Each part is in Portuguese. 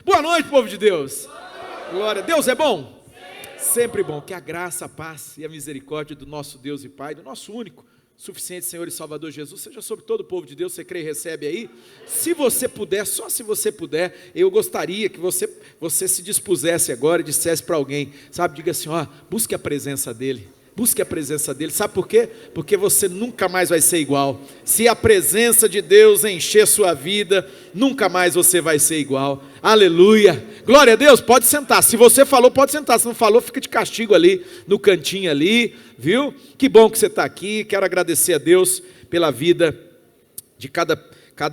Boa noite, povo de Deus. Glória. Deus é bom? Sempre bom. Que a graça, a paz e a misericórdia do nosso Deus e Pai, do nosso único, suficiente Senhor e Salvador Jesus, seja sobre todo o povo de Deus. Você crê e recebe aí? Se você puder, só se você puder, eu gostaria que você se dispusesse agora e dissesse para alguém, sabe, diga assim, ó, busque a presença dEle. Busque a presença dEle, sabe por quê? Porque você nunca mais vai ser igual. Se a presença de Deus encher sua vida, nunca mais você vai ser igual. Aleluia, glória a Deus. Pode sentar, se você falou pode sentar, se não falou fica de castigo ali, no cantinho ali, viu? Que bom que você está aqui, quero agradecer a Deus pela vida de cada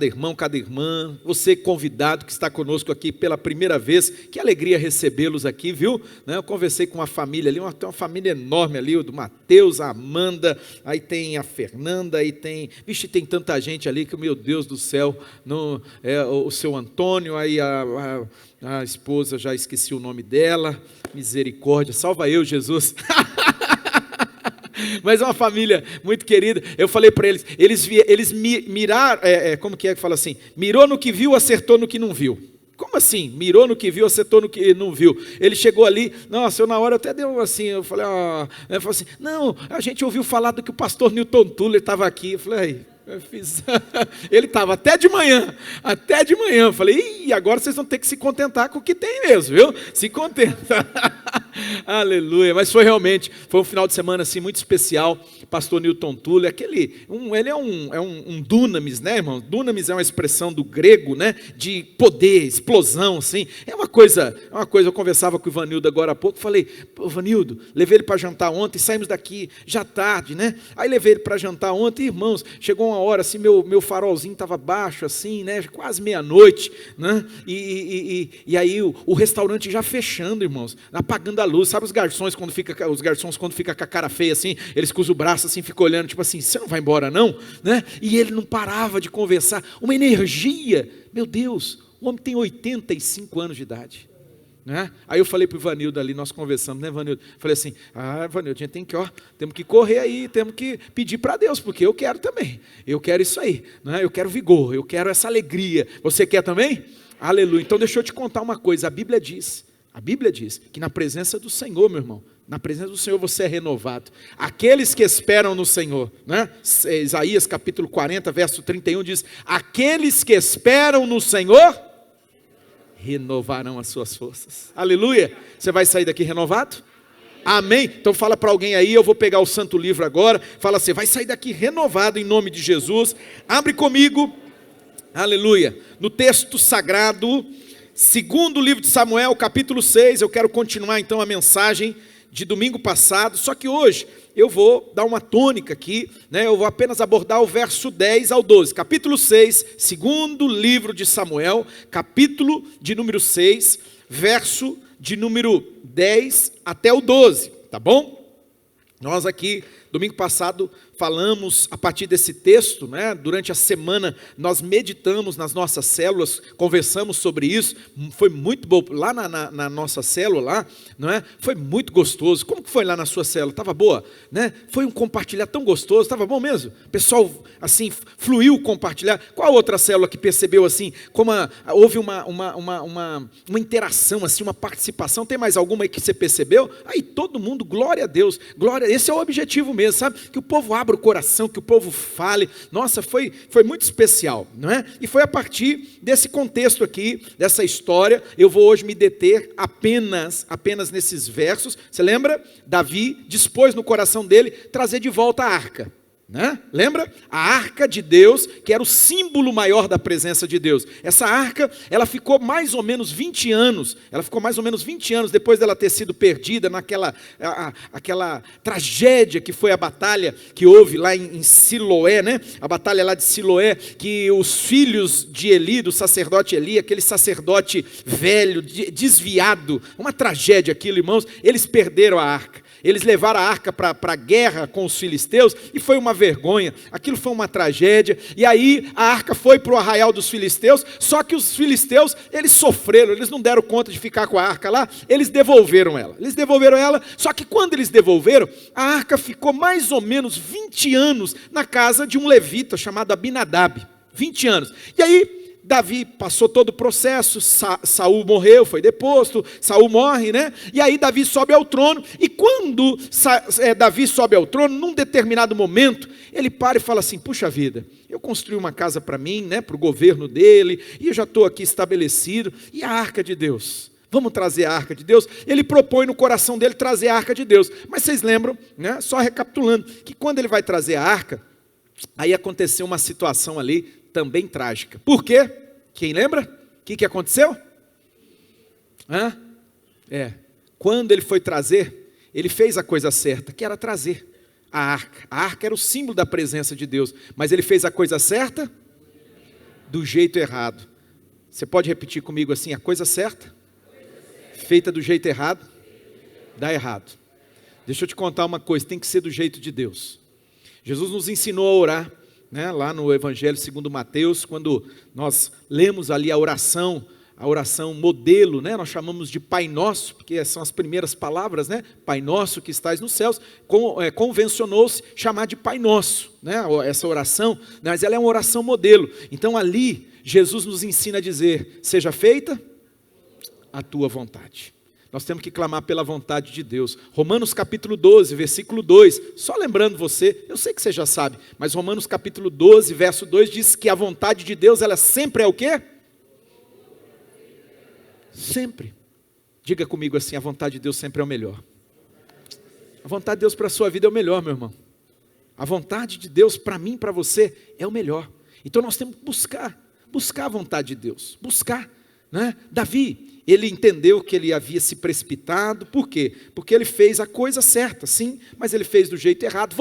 irmão, cada irmã, você convidado que está conosco aqui pela primeira vez, que alegria recebê-los aqui, viu? Eu conversei com uma família ali, tem uma família enorme ali, o do Mateus, a Amanda, aí tem a Fernanda, aí tem, vixe, tem tanta gente ali que, meu Deus do céu, o seu Antônio, aí a esposa, já esqueci o nome dela, misericórdia, salva eu, Jesus. Mas é uma família muito querida. Eu falei para eles miraram, como que fala assim? Mirou no que viu, acertou no que não viu. Como assim? Mirou no que viu, acertou no que não viu. Ele chegou ali, nossa, eu na hora até deu assim, eu falei assim, não, a gente ouviu falar do que o pastor Newton Tuller estava aqui. Eu falei, ele estava até de manhã, eu falei, agora vocês vão ter que se contentar com o que tem mesmo, viu? Se contenta. Aleluia, mas foi um final de semana assim muito especial. Pastor Newton Tuller, ele é um dunamis, né, irmão? Dunamis é uma expressão do grego, né, de poder, explosão, assim. É uma coisa, eu conversava com o Ivanildo agora há pouco, falei, Ivanildo, levei ele para jantar ontem, saímos daqui já tarde, né? Aí levei ele para jantar ontem, irmãos, chegou uma hora assim, meu farolzinho estava baixo assim, né, quase meia-noite, né? E aí o restaurante já fechando, irmãos, apagando a luz. Sabe os garçons quando fica com a cara feia assim, eles cruzam o braço assim, ficam olhando, tipo assim, você não vai embora não? Né? E ele não parava de conversar, uma energia, meu Deus, o homem tem 85 anos de idade. Né? Aí eu falei para o Ivanildo ali, nós conversamos, né, Ivanildo? Falei assim, Ivanildo, a gente tem que, temos que correr aí, temos que pedir para Deus, porque eu quero também, eu quero isso aí, né? Eu quero vigor, eu quero essa alegria, você quer também? Aleluia. Então deixa eu te contar uma coisa, a Bíblia diz que na presença do Senhor, meu irmão, na presença do Senhor você é renovado. Aqueles que esperam no Senhor, né? Isaías capítulo 40, verso 31 diz, aqueles que esperam no Senhor, renovarão as suas forças. Aleluia. Você vai sair daqui renovado? Amém? Então fala para alguém aí, eu vou pegar o santo livro agora, fala assim, vai sair daqui renovado em nome de Jesus. Abre comigo, aleluia, no texto sagrado, segundo livro de Samuel, capítulo 6, eu quero continuar então a mensagem de domingo passado, só que hoje eu vou dar uma tônica aqui, né? Eu vou apenas abordar o verso 10 ao 12, capítulo 6, segundo livro de Samuel, capítulo de número 6, verso de número 10 até o 12, tá bom? Nós aqui, domingo passado, falamos a partir desse texto, né? Durante a semana nós meditamos nas nossas células, conversamos sobre isso, foi muito bom, lá na nossa célula, lá, não é? Foi muito gostoso. Como que foi lá na sua célula? Estava boa? Né? Foi um compartilhar tão gostoso, estava bom mesmo? Pessoal, assim, fluiu compartilhar. Qual outra célula que percebeu assim, como houve uma interação, assim, uma participação? Tem mais alguma aí que você percebeu? Aí todo mundo, glória a Deus, glória, esse é o objetivo mesmo, sabe? Que o povo abra o coração, que o povo fale. Nossa, foi muito especial, não é? E foi a partir desse contexto aqui, dessa história, eu vou hoje me deter apenas nesses versos. Você lembra? Davi dispôs no coração dele trazer de volta a arca. Né? Lembra? A arca de Deus, que era o símbolo maior da presença de Deus. Essa arca, ela ficou mais ou menos 20 anos depois dela ter sido perdida naquela aquela tragédia que foi a batalha que houve lá em Siloé, né? A batalha lá de Siloé, que os filhos de Eli, do sacerdote Eli, aquele sacerdote velho, desviado, uma tragédia aquilo, irmãos, eles perderam a arca. Eles levaram a arca para a guerra com os filisteus e foi uma vergonha, aquilo foi uma tragédia. E aí a arca foi para o arraial dos filisteus, só que os filisteus, eles sofreram, eles não deram conta de ficar com a arca lá, eles devolveram ela, só que quando eles devolveram, a arca ficou mais ou menos 20 anos na casa de um levita chamado Abinadab, 20 anos. E aí Davi passou todo o processo, Saul morreu, foi deposto, Saul morre, né? E aí Davi sobe ao trono, e quando Davi sobe ao trono, num determinado momento, ele para e fala assim, puxa vida, eu construí uma casa para mim, né, para o governo dele, e eu já estou aqui estabelecido, e a arca de Deus? Vamos trazer a arca de Deus? Ele propõe no coração dele trazer a arca de Deus, mas vocês lembram, né, só recapitulando, que quando ele vai trazer a arca, aí aconteceu uma situação ali, também trágica. Por quê? Quem lembra? O que aconteceu? Quando ele foi trazer, ele fez a coisa certa, que era trazer a arca. A arca era o símbolo da presença de Deus, mas ele fez a coisa certa do jeito errado. Você pode repetir comigo assim, a coisa certa, feita do jeito errado, dá errado. Deixa eu te contar uma coisa, tem que ser do jeito de Deus. Jesus nos ensinou a orar, né, lá no Evangelho segundo Mateus, quando nós lemos ali a oração modelo, né, nós chamamos de Pai Nosso, porque são as primeiras palavras, né, Pai Nosso que estás nos céus, convencionou-se chamar de Pai Nosso, né, essa oração, mas ela é uma oração modelo. Então ali, Jesus nos ensina a dizer, seja feita a tua vontade. Nós temos que clamar pela vontade de Deus. Romanos capítulo 12, versículo 2, só lembrando você, eu sei que você já sabe, mas Romanos capítulo 12, verso 2, diz que a vontade de Deus, ela sempre é o quê? Sempre. Diga comigo assim, a vontade de Deus sempre é o melhor. A vontade de Deus para a sua vida é o melhor, meu irmão. A vontade de Deus para mim, para você, é o melhor. Então nós temos que buscar a vontade de Deus, buscar, né? Davi, ele entendeu que ele havia se precipitado, por quê? Porque ele fez a coisa certa, sim, mas ele fez do jeito errado,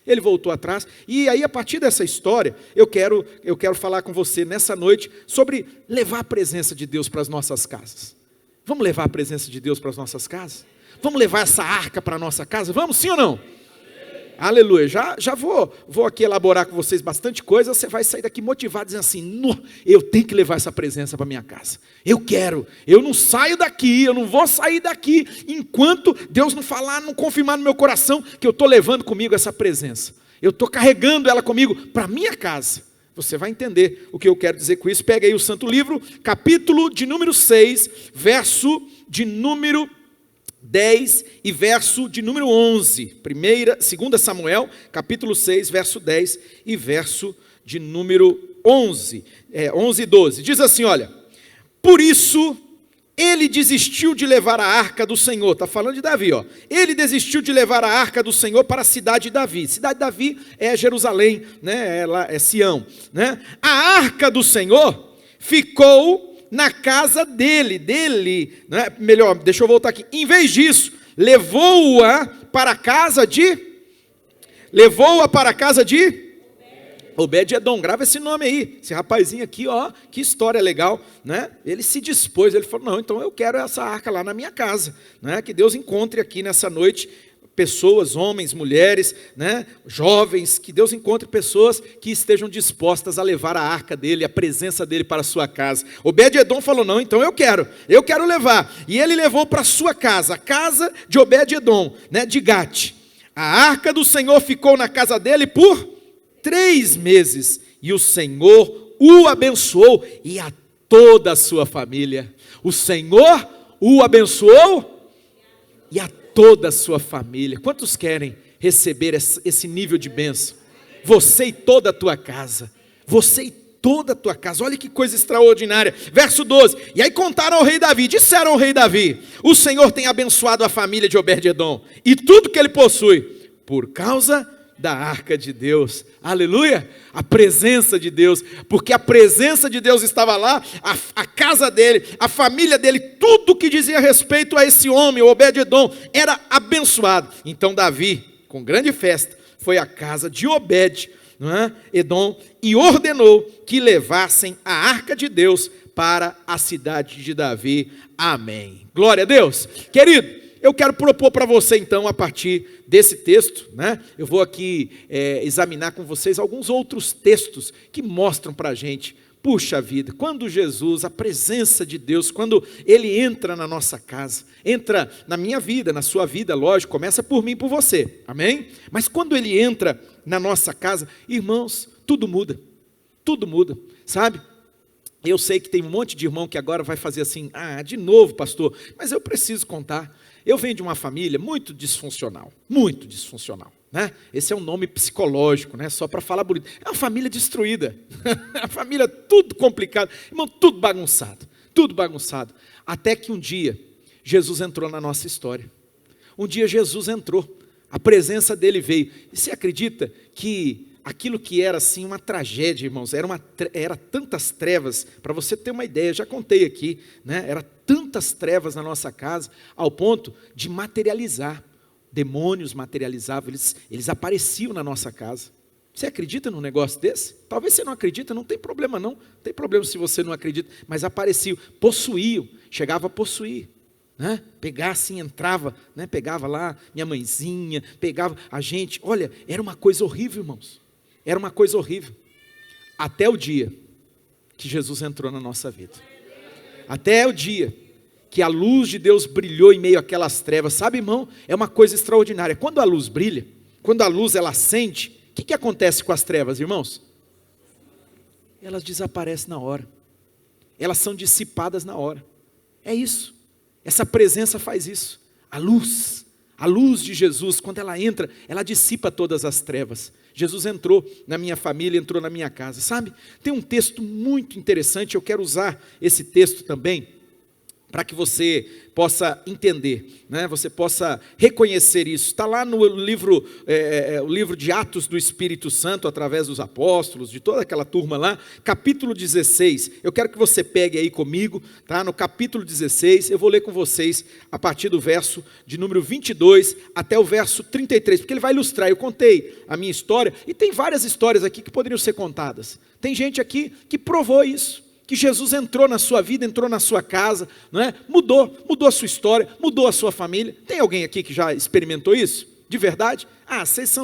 ele voltou atrás, e aí a partir dessa história, eu quero falar com você nessa noite, sobre levar a presença de Deus para as nossas casas. Vamos levar a presença de Deus para as nossas casas? Vamos levar essa arca para a nossa casa? Vamos, sim ou não? Aleluia, já vou aqui elaborar com vocês bastante coisa, você vai sair daqui motivado, dizendo assim, eu tenho que levar essa presença para minha casa, eu não saio daqui, eu não vou sair daqui, enquanto Deus não falar, não confirmar no meu coração, que eu estou levando comigo essa presença, eu estou carregando ela comigo para minha casa. Você vai entender o que eu quero dizer com isso. Pega aí o Santo Livro, capítulo de número 6, verso de número 10 e verso de número 11, 2 Samuel, capítulo 6, verso 10 e verso de número 11 e 12, diz assim, olha, por isso ele desistiu de levar a arca do Senhor, está falando de Davi, ele desistiu de levar a arca do Senhor para a cidade de Davi, é Jerusalém, né? É Sião, né? A arca do Senhor ficou na casa dele, né? Melhor, deixa eu voltar aqui, em vez disso, levou-a para a casa de Obed-Edom, grava esse nome aí, esse rapazinho aqui, que história legal, né? Ele se dispôs, ele falou, não, então eu quero essa arca lá na minha casa, né? Que Deus encontre aqui nessa noite, pessoas, homens, mulheres, né, jovens, que Deus encontre pessoas que estejam dispostas a levar a arca dele, a presença dele para a sua casa. Obed-Edom falou, não, então eu quero levar, e ele levou para a sua casa, a casa de Obed-Edom, né, de Gate. A arca do Senhor ficou na casa dele por 3 meses, e o Senhor o abençoou, e a toda a sua família. O Senhor o abençoou, e a toda a sua família. Quantos querem receber esse nível de bênção? Você e toda a tua casa. Olha que coisa extraordinária. Verso 12. E aí contaram ao rei Davi, disseram ao rei Davi, o Senhor tem abençoado a família de Obed-Edom e tudo que ele possui, por causa da arca de Deus. Aleluia, a presença de Deus, porque a presença de Deus estava lá, a casa dele, a família dele, tudo que dizia respeito a esse homem, o Obed-Edom, era abençoado. Então Davi, com grande festa, foi à casa de Obed-Edom e ordenou que levassem a arca de Deus para a cidade de Davi. Amém. Glória a Deus. Querido, eu quero propor para você então, a partir desse texto, né? Eu vou aqui examinar com vocês alguns outros textos que mostram para a gente, puxa vida, quando Jesus, a presença de Deus, quando Ele entra na nossa casa, entra na minha vida, na sua vida, lógico, começa por mim e por você, amém? Mas quando Ele entra na nossa casa, irmãos, tudo muda, sabe? Eu sei que tem um monte de irmão que agora vai fazer assim, de novo, pastor, mas eu preciso contar. Eu venho de uma família muito disfuncional, né? Esse é um nome psicológico, né? Só para falar bonito. É uma família destruída, a família tudo complicado, irmão, tudo bagunçado. Até que um dia, Jesus entrou na nossa história. Um dia Jesus entrou, a presença dele veio. E você acredita que aquilo que era assim uma tragédia, irmãos, era tantas trevas, para você ter uma ideia, já contei aqui, né? Era tantas trevas na nossa casa, ao ponto de materializar. Demônios materializavam, eles apareciam na nossa casa. Você acredita num negócio desse? Talvez você não acredita, não tem problema não, tem problema se você não acredita, mas apareciam, possuíam, chegava a possuir. Né? Pegar assim, entrava, né? Pegava lá minha mãezinha, pegava a gente, olha, era uma coisa horrível, irmãos, era uma coisa horrível, até o dia que Jesus entrou na nossa vida, até o dia que a luz de Deus brilhou em meio àquelas trevas, sabe, irmão, é uma coisa extraordinária. Quando a luz brilha, quando a luz ela acende, o que acontece com as trevas, irmãos? Elas desaparecem na hora, elas são dissipadas na hora, é isso. Essa presença faz isso. A luz de Jesus, quando ela entra, ela dissipa todas as trevas. Jesus entrou na minha família, entrou na minha casa, sabe? Tem um texto muito interessante, eu quero usar esse texto também, para que você possa entender, né? Você possa reconhecer isso. Está lá no livro, o livro de Atos do Espírito Santo, através dos apóstolos, de toda aquela turma lá, capítulo 16, eu quero que você pegue aí comigo, tá? No capítulo 16, eu vou ler com vocês, a partir do verso de número 22, até o verso 33, porque ele vai ilustrar. Eu contei a minha história, e tem várias histórias aqui que poderiam ser contadas. Tem gente aqui que provou isso, que Jesus entrou na sua vida, entrou na sua casa, não é? Mudou a sua história, mudou a sua família. Tem alguém aqui que já experimentou isso? De verdade? Vocês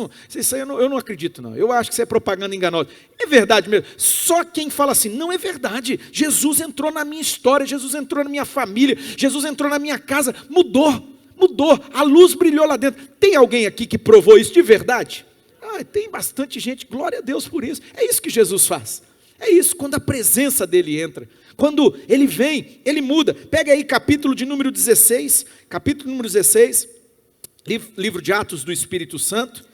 eu não acredito não, eu acho que isso é propaganda enganosa. É verdade mesmo, só quem fala assim, não é verdade, Jesus entrou na minha história, Jesus entrou na minha família, Jesus entrou na minha casa, mudou, a luz brilhou lá dentro. Tem alguém aqui que provou isso de verdade? Tem bastante gente, glória a Deus por isso. É isso que Jesus faz. É isso, quando a presença dele entra, quando ele vem, ele muda. Pega aí capítulo de número 16, livro de Atos do Espírito Santo.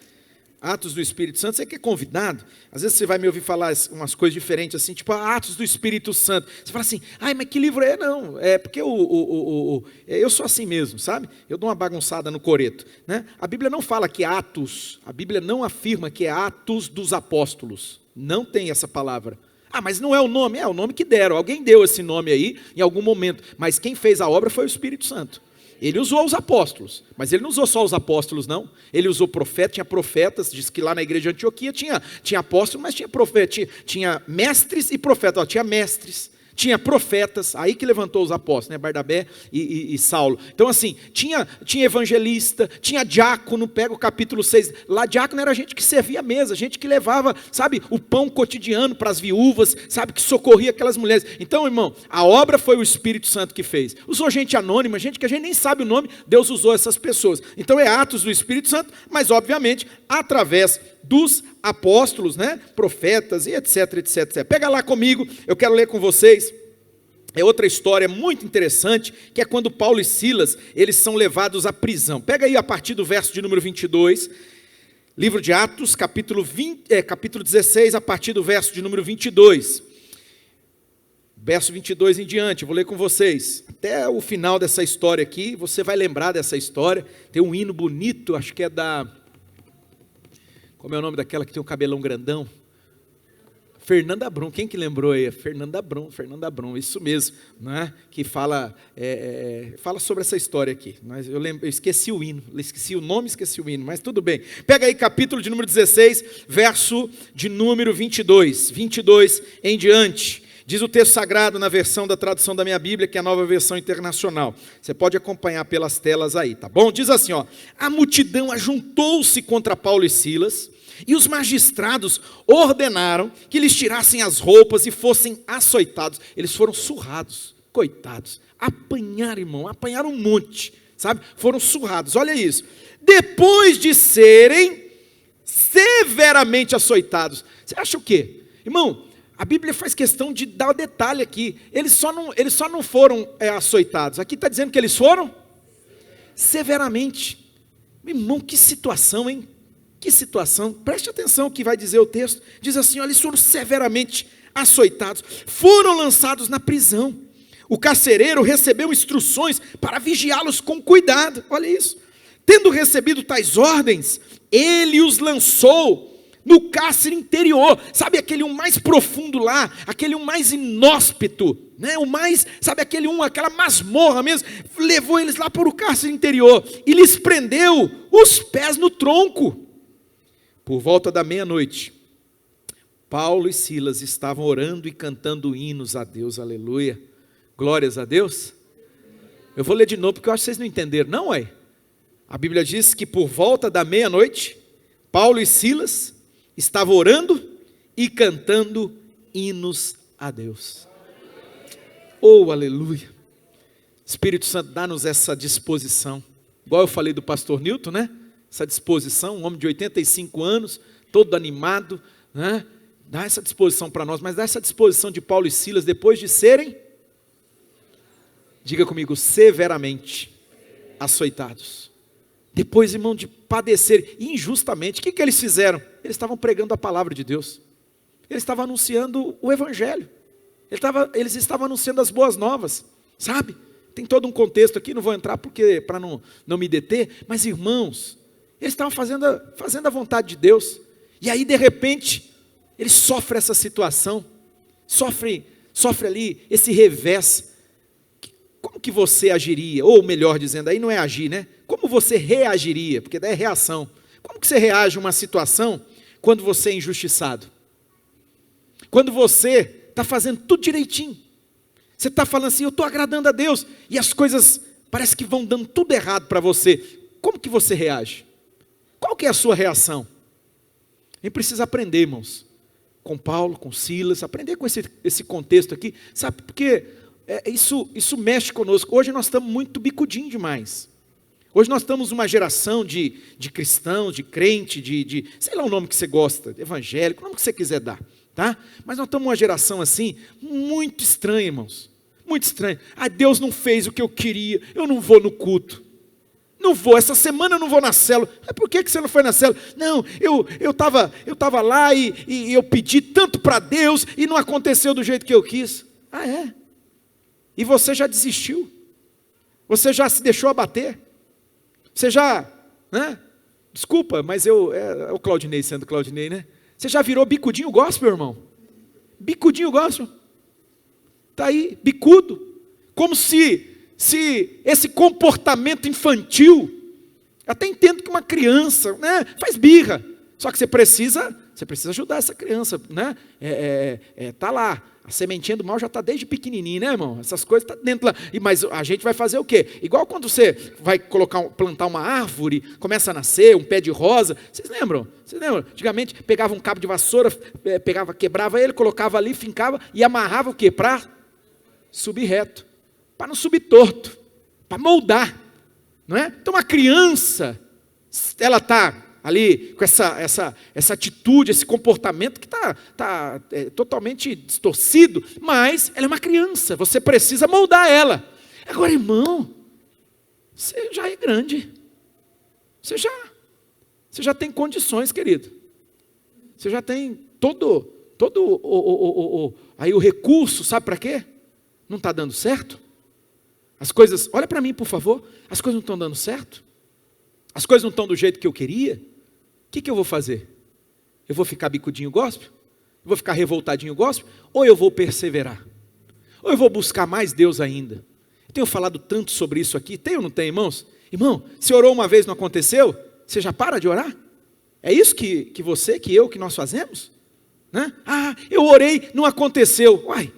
Atos do Espírito Santo, você que é convidado, às vezes você vai me ouvir falar umas coisas diferentes assim, tipo Atos do Espírito Santo. Você fala assim, mas que livro é? Não, é porque eu sou assim mesmo, sabe? Eu dou uma bagunçada no coreto, né? A Bíblia não fala que é Atos, a Bíblia não afirma que é Atos dos Apóstolos, não tem essa palavra. Mas não é o nome? É o nome que deram, alguém deu esse nome aí em algum momento, mas quem fez a obra foi o Espírito Santo. Ele usou os apóstolos, mas ele não usou só os apóstolos não, ele usou profetas, tinha profetas, diz que lá na igreja de Antioquia tinha apóstolos, mas tinha profeta, tinha mestres e profetas, tinha mestres, tinha profetas, aí que levantou os apóstolos, né? Barnabé e Saulo. Então assim, tinha evangelista, tinha diácono, pega o capítulo 6, lá diácono era gente que servia a mesa, gente que levava, sabe, o pão cotidiano para as viúvas, sabe, que socorria aquelas mulheres. Então, irmão, a obra foi o Espírito Santo que fez. Usou gente anônima, gente que a gente nem sabe o nome, Deus usou essas pessoas. Então é Atos do Espírito Santo, mas obviamente, através dos apóstolos, né? Profetas e etc. Pega lá comigo, eu quero ler com vocês. É outra história muito interessante, que é quando Paulo e Silas, eles são levados à prisão. Pega aí a partir do verso de número 22, livro de Atos, capítulo 16, a partir do verso de número 22. Verso 22 em diante, eu vou ler com vocês. Até o final dessa história aqui, você vai lembrar dessa história. Tem um hino bonito, acho que é da... Como é o nome daquela que tem o cabelão grandão? Fernanda Brum, quem que lembrou aí? Fernanda Brum, isso mesmo, né? Que fala sobre essa história aqui. Mas eu esqueci o hino, esqueci o nome, esqueci o hino, mas tudo bem. Pega aí capítulo de número 16, verso de número 22 em diante. Diz o texto sagrado na versão da tradução da minha Bíblia, que é a Nova Versão Internacional. Você pode acompanhar pelas telas aí, tá bom? Diz assim, a multidão ajuntou-se contra Paulo e Silas, e os magistrados ordenaram que lhes tirassem as roupas e fossem açoitados. Eles foram surrados, coitados, apanharam, irmão, apanharam um monte, sabe? Foram surrados, olha isso. Depois de serem severamente açoitados. Você acha o quê? Irmão, a Bíblia faz questão de dar o detalhe aqui. Eles só não foram açoitados. Aqui está dizendo que eles foram severamente. Meu irmão, que situação, hein? Que situação. Preste atenção o que vai dizer o texto. Diz assim, olha, eles foram severamente açoitados. Foram lançados na prisão. O carcereiro recebeu instruções para vigiá-los com cuidado. Olha isso. Tendo recebido tais ordens, ele os lançou no cárcere interior, sabe aquele um mais profundo lá, aquele um mais inóspito, né? O mais, sabe aquele aquela masmorra mesmo, levou eles lá para o cárcere interior, e lhes prendeu os pés no tronco. Por volta da meia-noite, Paulo e Silas estavam orando e cantando hinos a Deus, aleluia, glórias a Deus. Eu vou ler de novo, porque eu acho que vocês não entenderam, não é? A Bíblia diz que por volta da meia-noite, Paulo e Silas estavam orando e cantando hinos a Deus. Oh, aleluia. Espírito Santo, dá-nos essa disposição. Igual eu falei do pastor Newton, né? Essa disposição, um homem de 85 anos, todo animado, né? Dá essa disposição para nós, mas dá essa disposição de Paulo e Silas, depois de serem, diga comigo, severamente açoitados. Depois, irmão, de padecer injustamente, o que eles fizeram? Eles estavam pregando a palavra de Deus. Eles estavam anunciando o evangelho. Eles estavam anunciando as boas novas, sabe? Tem todo um contexto aqui, não vou entrar porque para não me deter, mas irmãos, eles estavam fazendo a vontade de Deus. E aí, de repente, eles sofrem essa situação, sofrem ali esse revés. Como que você agiria? Ou melhor dizendo, aí não é agir, né? Como você reagiria? Porque daí é reação. Como que você reage a uma situação quando você é injustiçado? Quando você está fazendo tudo direitinho. Você está falando assim, eu estou agradando a Deus. E as coisas parece que vão dando tudo errado para você. Como que você reage? Qual que é a sua reação? A gente precisa aprender, irmãos. Com Paulo, com Silas, aprender com esse contexto aqui. Sabe, porque isso mexe conosco. Hoje nós estamos muito bicudinho demais. Hoje nós estamos uma geração de cristãos, de crente, de sei lá o nome que você gosta, evangélico, o nome que você quiser dar, tá? Mas nós estamos uma geração assim, muito estranha, irmãos, muito estranha. Ah, Deus não fez o que eu queria, eu não vou no culto, não vou, essa semana eu não vou na célula. Por que você não foi na célula? Não, eu estava lá e eu pedi tanto para Deus e não aconteceu do jeito que eu quis. Ah, é? E você já desistiu, você já se deixou abater. Você já, né? Desculpa, mas é o Claudinei sendo Claudinei, né? Você já virou bicudinho gospel, irmão? Bicudinho gospel. Está aí, bicudo. Como se esse comportamento infantil, até entendo que uma criança, né, faz birra. Só que você precisa ajudar essa criança, né? Tá lá. A sementinha do mal já está desde pequenininho, né, irmão? Essas coisas estão dentro lá. Mas a gente vai fazer o quê? Igual quando você vai plantar uma árvore, começa a nascer, um pé de rosa. Vocês lembram? Antigamente pegava um cabo de vassoura, quebrava ele, colocava ali, fincava e amarrava o quê? Para subir reto. Para não subir torto. Para moldar. Não é? Então a criança, ela está ali com essa atitude, esse comportamento que está totalmente distorcido, mas ela é uma criança, você precisa moldar ela. Agora, irmão, você já é grande, você já tem condições, querido, você já tem todo aí o recurso, sabe para quê? Não está dando certo? As coisas, olha para mim por favor, as coisas não estão dando certo? As coisas não estão do jeito que eu queria? O que eu vou fazer? Eu vou ficar bicudinho gospel? Eu vou ficar revoltadinho gospel? Ou eu vou perseverar? Ou eu vou buscar mais Deus ainda? Eu tenho falado tanto sobre isso aqui, tem ou não tem, irmãos? Irmão, se orou uma vez e não aconteceu, você já para de orar? É isso que nós fazemos? Né? Ah, eu orei, não aconteceu. Uai,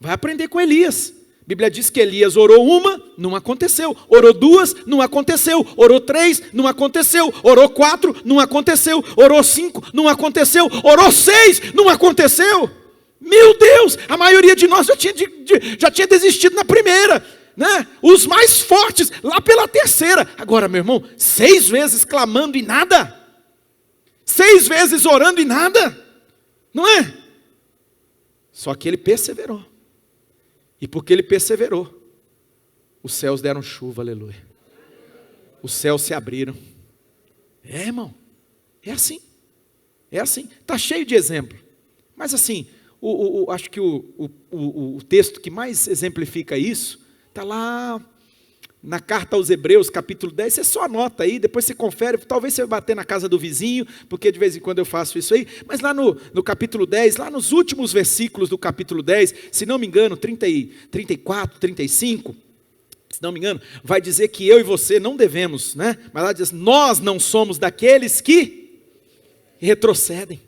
vai aprender com Elias. A Bíblia diz que Elias orou uma, não aconteceu. Orou duas, não aconteceu. Orou três, não aconteceu. Orou quatro, não aconteceu. Orou cinco, não aconteceu. Orou seis, não aconteceu. Meu Deus, a maioria de nós já tinha desistido na primeira, né? Os mais fortes, lá pela terceira. Agora, meu irmão, 6 vezes clamando e nada. 6 vezes orando e nada. Não é? Só que ele perseverou. E porque ele perseverou, os céus deram chuva, aleluia. Os céus se abriram. Irmão, é assim. É assim. Está cheio de exemplo. Mas assim, acho que o texto que mais exemplifica isso, está lá na carta aos Hebreus, capítulo 10, você só anota aí, depois você confere, talvez você vai bater na casa do vizinho, porque de vez em quando eu faço isso aí, mas lá no capítulo 10, lá nos últimos versículos do capítulo 10, se não me engano, 34, 35, se não me engano, vai dizer que eu e você não devemos, né? Mas lá diz, nós não somos daqueles que retrocedem,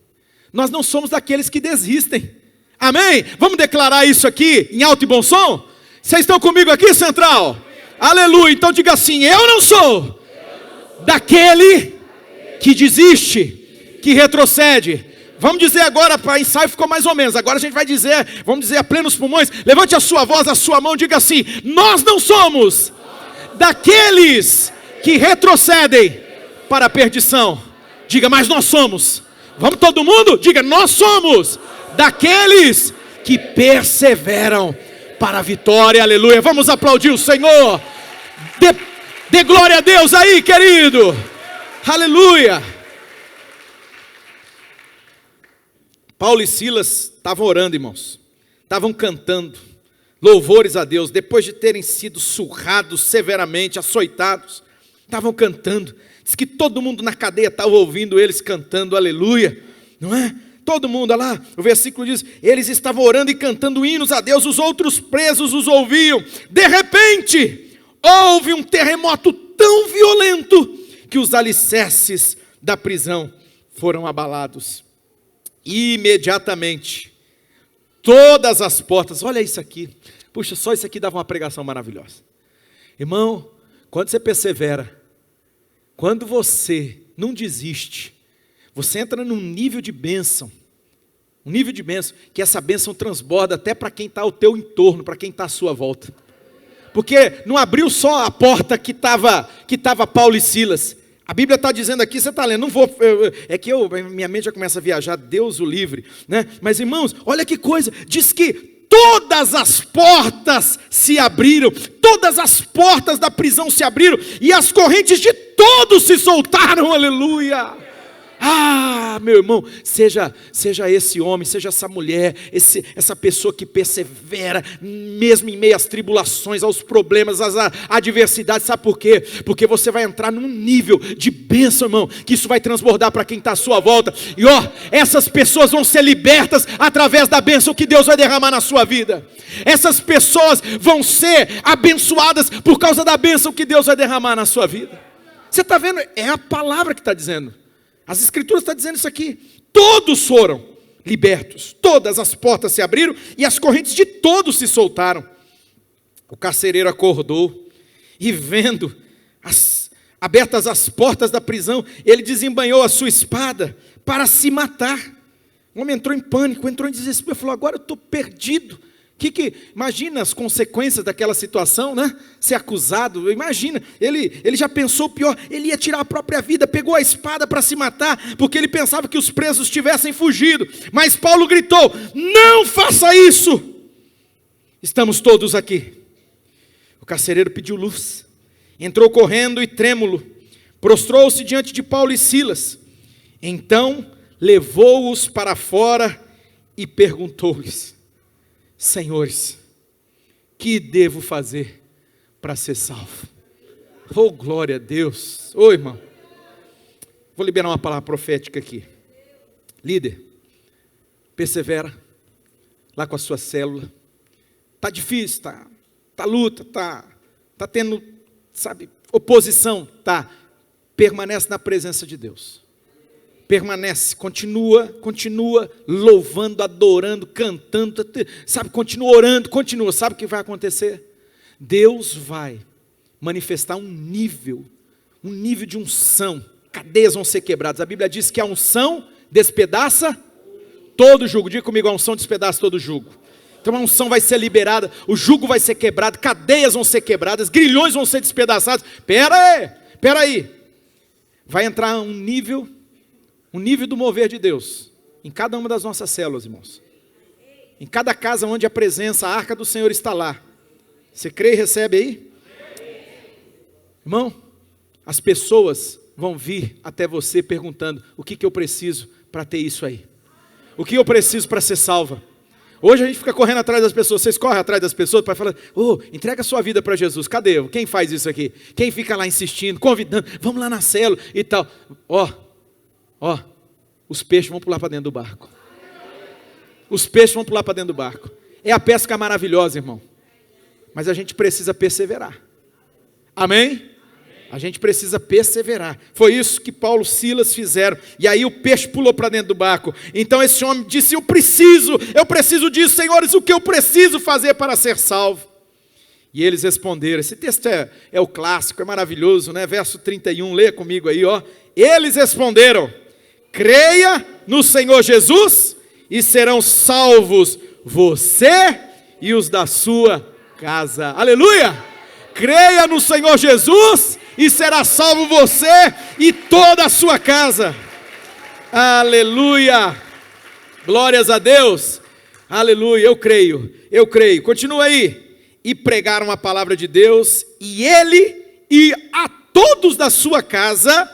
nós não somos daqueles que desistem, amém? Vamos declarar isso aqui em alto e bom som? Vocês estão comigo aqui, Central? Aleluia, então diga assim, eu não sou daquele que desiste, que retrocede. Vamos dizer agora, para ensaio ficou mais ou menos, agora a gente vai dizer, vamos dizer a plenos pulmões, levante a sua voz, a sua mão, diga assim, nós não somos daqueles que retrocedem para a perdição. Diga, mas nós somos. Vamos todo mundo? Diga, nós somos daqueles que perseveram para a vitória, aleluia. Vamos aplaudir o Senhor. Dê glória a Deus aí, querido. Aleluia. Paulo e Silas estavam orando, irmãos. Estavam cantando louvores a Deus, depois de terem sido surrados severamente, açoitados. Estavam cantando. Diz que todo mundo na cadeia estava ouvindo eles cantando, aleluia. Não é? Todo mundo, olha lá, o versículo diz, eles estavam orando e cantando hinos a Deus, os outros presos os ouviam. De repente, houve um terremoto tão violento, que os alicerces da prisão foram abalados. Imediatamente, todas as portas, olha isso aqui, puxa, só isso aqui dava uma pregação maravilhosa. Irmão, quando você persevera, quando você não desiste, você entra num nível de bênção, que essa bênção transborda até para quem está ao teu entorno, para quem está à sua volta. Porque não abriu só a porta que estava Paulo e Silas. A Bíblia está dizendo aqui, você está lendo, não vou, minha mente já começa a viajar, Deus o livre, né? Mas irmãos, olha que coisa, diz que todas as portas se abriram, todas as portas da prisão se abriram, e as correntes de todos se soltaram, aleluia. Ah, meu irmão, seja esse homem, seja essa mulher, essa pessoa que persevera, mesmo em meio às tribulações, aos problemas, às adversidades, sabe por quê? Porque você vai entrar num nível de bênção, irmão, que isso vai transbordar para quem está à sua volta, e essas pessoas vão ser libertas através da bênção que Deus vai derramar na sua vida, essas pessoas vão ser abençoadas por causa da bênção que Deus vai derramar na sua vida. Você está vendo? É a palavra que está dizendo. As escrituras estão dizendo isso aqui. Todos foram libertos. Todas as portas se abriram e as correntes de todos se soltaram. O carcereiro acordou e vendo abertas as portas da prisão, ele desembainhou a sua espada para se matar. O homem entrou em pânico, entrou em desespero, falou, agora eu estou perdido. Imagina as consequências daquela situação, né? Ser acusado, imagina, ele já pensou o pior, ele ia tirar a própria vida, pegou a espada para se matar, porque ele pensava que os presos tivessem fugido, mas Paulo gritou, não faça isso, estamos todos aqui. O carcereiro pediu luz, entrou correndo e trêmulo, prostrou-se diante de Paulo e Silas, então levou-os para fora e perguntou-lhes, senhores, que devo fazer para ser salvo? Oh, glória a Deus. Ô irmão, vou liberar uma palavra profética aqui. Líder, persevera lá com a sua célula. Está difícil, tá luta, tá tendo, sabe, oposição, permanece na presença de Deus. Permanece, continua louvando, adorando, cantando, sabe, continua orando, sabe o que vai acontecer? Deus vai manifestar um nível de unção, cadeias vão ser quebradas, a Bíblia diz que a unção despedaça todo jugo, diga comigo, a unção despedaça todo jugo, então a unção vai ser liberada, o jugo vai ser quebrado, cadeias vão ser quebradas, grilhões vão ser despedaçados, pera aí, vai entrar um nível do mover de Deus, em cada uma das nossas células, irmãos. Em cada casa onde a presença, a arca do Senhor está lá. Você crê e recebe aí? Irmão, as pessoas vão vir até você perguntando: o que eu preciso para ter isso aí? O que eu preciso para ser salva? Hoje a gente fica correndo atrás das pessoas. Vocês correm atrás das pessoas para falar: entrega a sua vida para Jesus. Cadê? Quem faz isso aqui? Quem fica lá insistindo, convidando? Vamos lá na célula e tal. Os peixes vão pular para dentro do barco. Os peixes vão pular para dentro do barco. É a pesca maravilhosa, irmão. Mas a gente precisa perseverar. Amém? A gente precisa perseverar. Foi isso que Paulo e Silas fizeram. E aí o peixe pulou para dentro do barco. Então esse homem disse: eu preciso disso, senhores, o que eu preciso fazer para ser salvo? E eles responderam. Esse texto é o clássico, é maravilhoso, né? Verso 31, lê comigo aí, ó. Eles responderam: creia no Senhor Jesus e serão salvos você e os da sua casa. Aleluia! Creia no Senhor Jesus e será salvo você e toda a sua casa. Aleluia! Glórias a Deus! Aleluia! Eu creio. Continua aí. E pregaram a palavra de Deus, e ele e a todos da sua casa,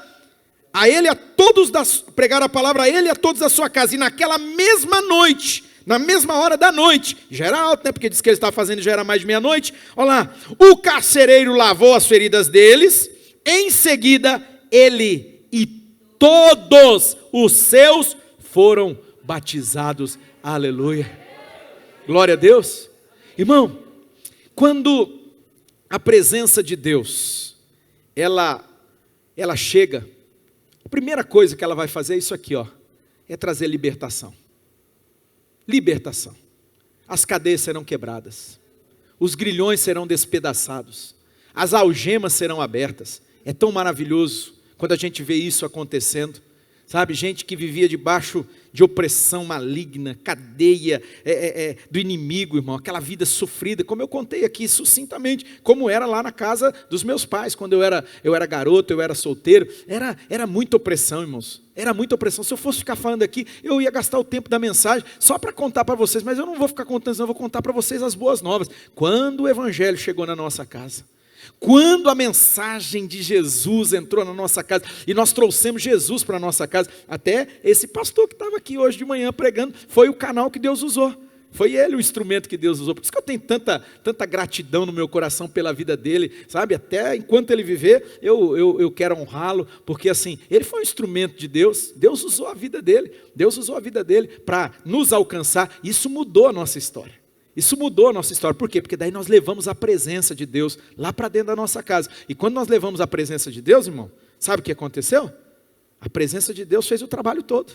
pregaram a palavra a ele e a todos da sua casa. E naquela mesma noite, na mesma hora da noite, já era alto, né? Porque diz que ele estava fazendo, já era mais de meia-noite. Olha lá, o carcereiro lavou as feridas deles. Em seguida, ele e todos os seus foram batizados. Aleluia. Glória a Deus. Irmão, quando a presença de Deus, ela chega, a primeira coisa que ela vai fazer é isso aqui, ó, é trazer libertação. Libertação. As cadeias serão quebradas, os grilhões serão despedaçados, as algemas serão abertas. É tão maravilhoso quando a gente vê isso acontecendo, sabe? Gente que vivia debaixo de opressão maligna, cadeia do inimigo, irmão, aquela vida sofrida, como eu contei aqui sucintamente, como era lá na casa dos meus pais, quando eu era garoto, eu era solteiro, era muita opressão, irmãos, era muita opressão. Se eu fosse ficar falando aqui, eu ia gastar o tempo da mensagem só para contar para vocês, mas eu não vou ficar contando, eu vou contar para vocês as boas novas. Quando o evangelho chegou na nossa casa, quando a mensagem de Jesus entrou na nossa casa, e nós trouxemos Jesus para a nossa casa, até esse pastor que estava aqui hoje de manhã pregando, foi o canal que Deus usou, foi ele o instrumento que Deus usou. Por isso que eu tenho tanta gratidão no meu coração pela vida dele, sabe? Até enquanto ele viver, eu quero honrá-lo, porque assim, ele foi um instrumento de Deus. Deus usou a vida dele para nos alcançar. Isso mudou a nossa história. Isso mudou a nossa história. Por quê? Porque daí nós levamos a presença de Deus lá para dentro da nossa casa. E quando nós levamos a presença de Deus, irmão, sabe o que aconteceu? A presença de Deus fez o trabalho todo.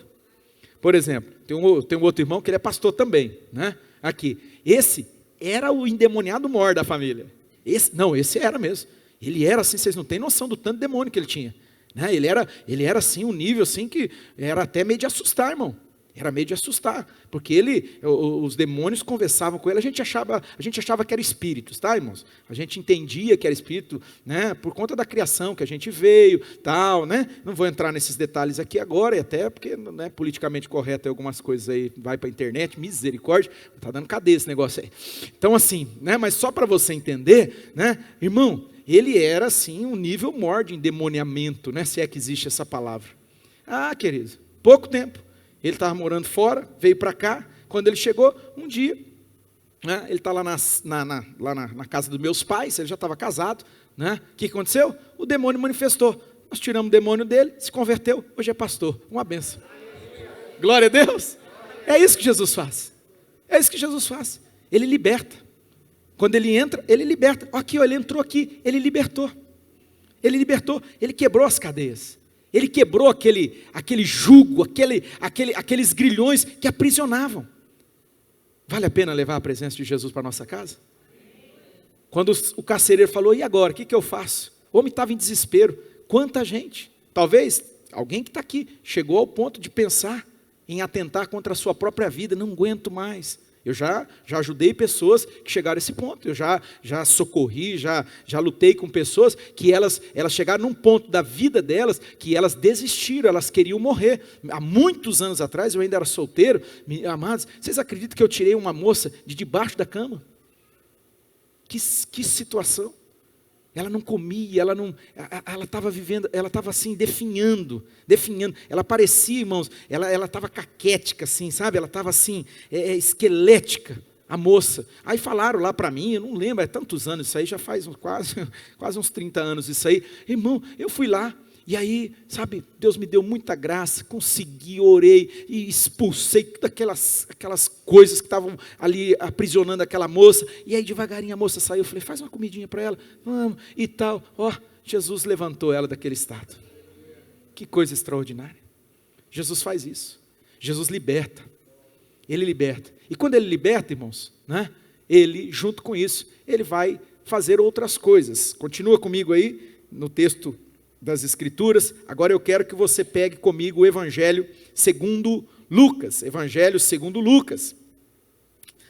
Por exemplo, tem um outro irmão que ele é pastor também, né? Aqui. Esse era o endemoniado maior da família. Esse era mesmo. Ele era assim, vocês não têm noção do tanto demônio que ele tinha, né? Ele era assim, um nível assim que era até meio de assustar, irmão. Era meio de assustar, porque os demônios conversavam com ele, a gente achava que era espíritos, tá, irmãos? A gente entendia que era espírito, né, por conta da criação que a gente veio, tal, né? Não vou entrar nesses detalhes aqui agora, e até porque não é politicamente correto, algumas coisas aí, vai para a internet, misericórdia, está dando cadeia esse negócio aí. Então assim, né, mas só para você entender, né, irmão, ele era assim um nível maior de endemoniamento, né, se é que existe essa palavra. Ah, querido, pouco tempo. Ele estava morando fora, veio para cá. Quando ele chegou, um dia, né, ele está lá na casa dos meus pais, ele já estava casado, né? O que aconteceu? O demônio manifestou. Nós tiramos o demônio dele, se converteu, hoje é pastor. Uma benção. Glória a Deus. É isso que Jesus faz. É isso que Jesus faz. Ele liberta. Quando ele entra, ele liberta. Aqui, ó, ele entrou aqui, ele libertou. Ele libertou, ele quebrou as cadeias. Ele quebrou aquele jugo, aqueles grilhões que aprisionavam. Vale a pena levar a presença de Jesus para a nossa casa? Quando o carcereiro falou: e agora, o que eu faço? O homem estava em desespero. Quanta gente, talvez alguém que está aqui, chegou ao ponto de pensar em atentar contra a sua própria vida. Não aguento mais, Eu já ajudei pessoas que chegaram a esse ponto. Eu já socorri, já lutei com pessoas que elas chegaram num ponto da vida delas que elas desistiram, elas queriam morrer. Há muitos anos atrás, eu ainda era solteiro. Amados, vocês acreditam que eu tirei uma moça de debaixo da cama? Que situação. Ela não comia, ela estava vivendo, ela estava assim, definhando. Ela parecia, irmãos, ela estava caquética, assim, sabe? Ela estava assim, esquelética, a moça. Aí falaram lá para mim, eu não lembro, é tantos anos isso aí, já faz quase uns 30 anos isso aí. Irmão, eu fui lá, e aí, sabe, Deus me deu muita graça, consegui, orei e expulsei aquelas coisas que estavam ali aprisionando aquela moça. E aí devagarinho a moça saiu, eu falei, faz uma comidinha para ela, vamos, e tal. Jesus levantou ela daquele estado. Que coisa extraordinária. Jesus faz isso. Jesus liberta. Ele liberta. E quando ele liberta, irmãos, né, ele, junto com isso, ele vai fazer outras coisas. Continua comigo aí, no texto das Escrituras. Agora eu quero que você pegue comigo o Evangelho segundo Lucas. Evangelho segundo Lucas.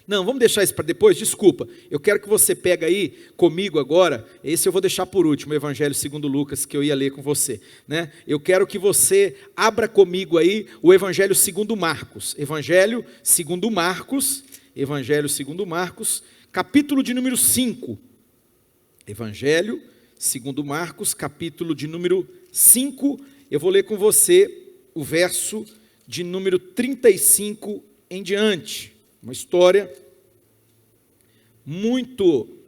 Não, vamos deixar isso para depois, desculpa. Eu quero que você pegue aí comigo agora, esse eu vou deixar por último, o Evangelho segundo Lucas, que eu ia ler com você, né? Eu quero que você abra comigo aí o Evangelho segundo Marcos. Evangelho segundo Marcos, capítulo de número 5. Evangelho segundo Marcos, capítulo de número 5, eu vou ler com você o verso de número 35 em diante. Uma história muito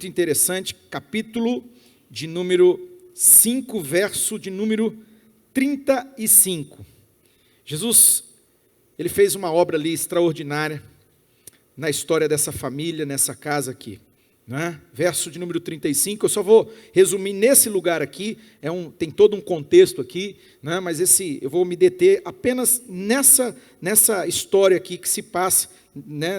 interessante, capítulo de número 5, verso de número 35. Jesus, ele fez uma obra ali extraordinária na história dessa família, nessa casa aqui. Né? Verso de número 35, eu só vou resumir nesse lugar aqui, tem todo um contexto aqui, né? Mas eu vou me deter apenas nessa história aqui que se passa, né?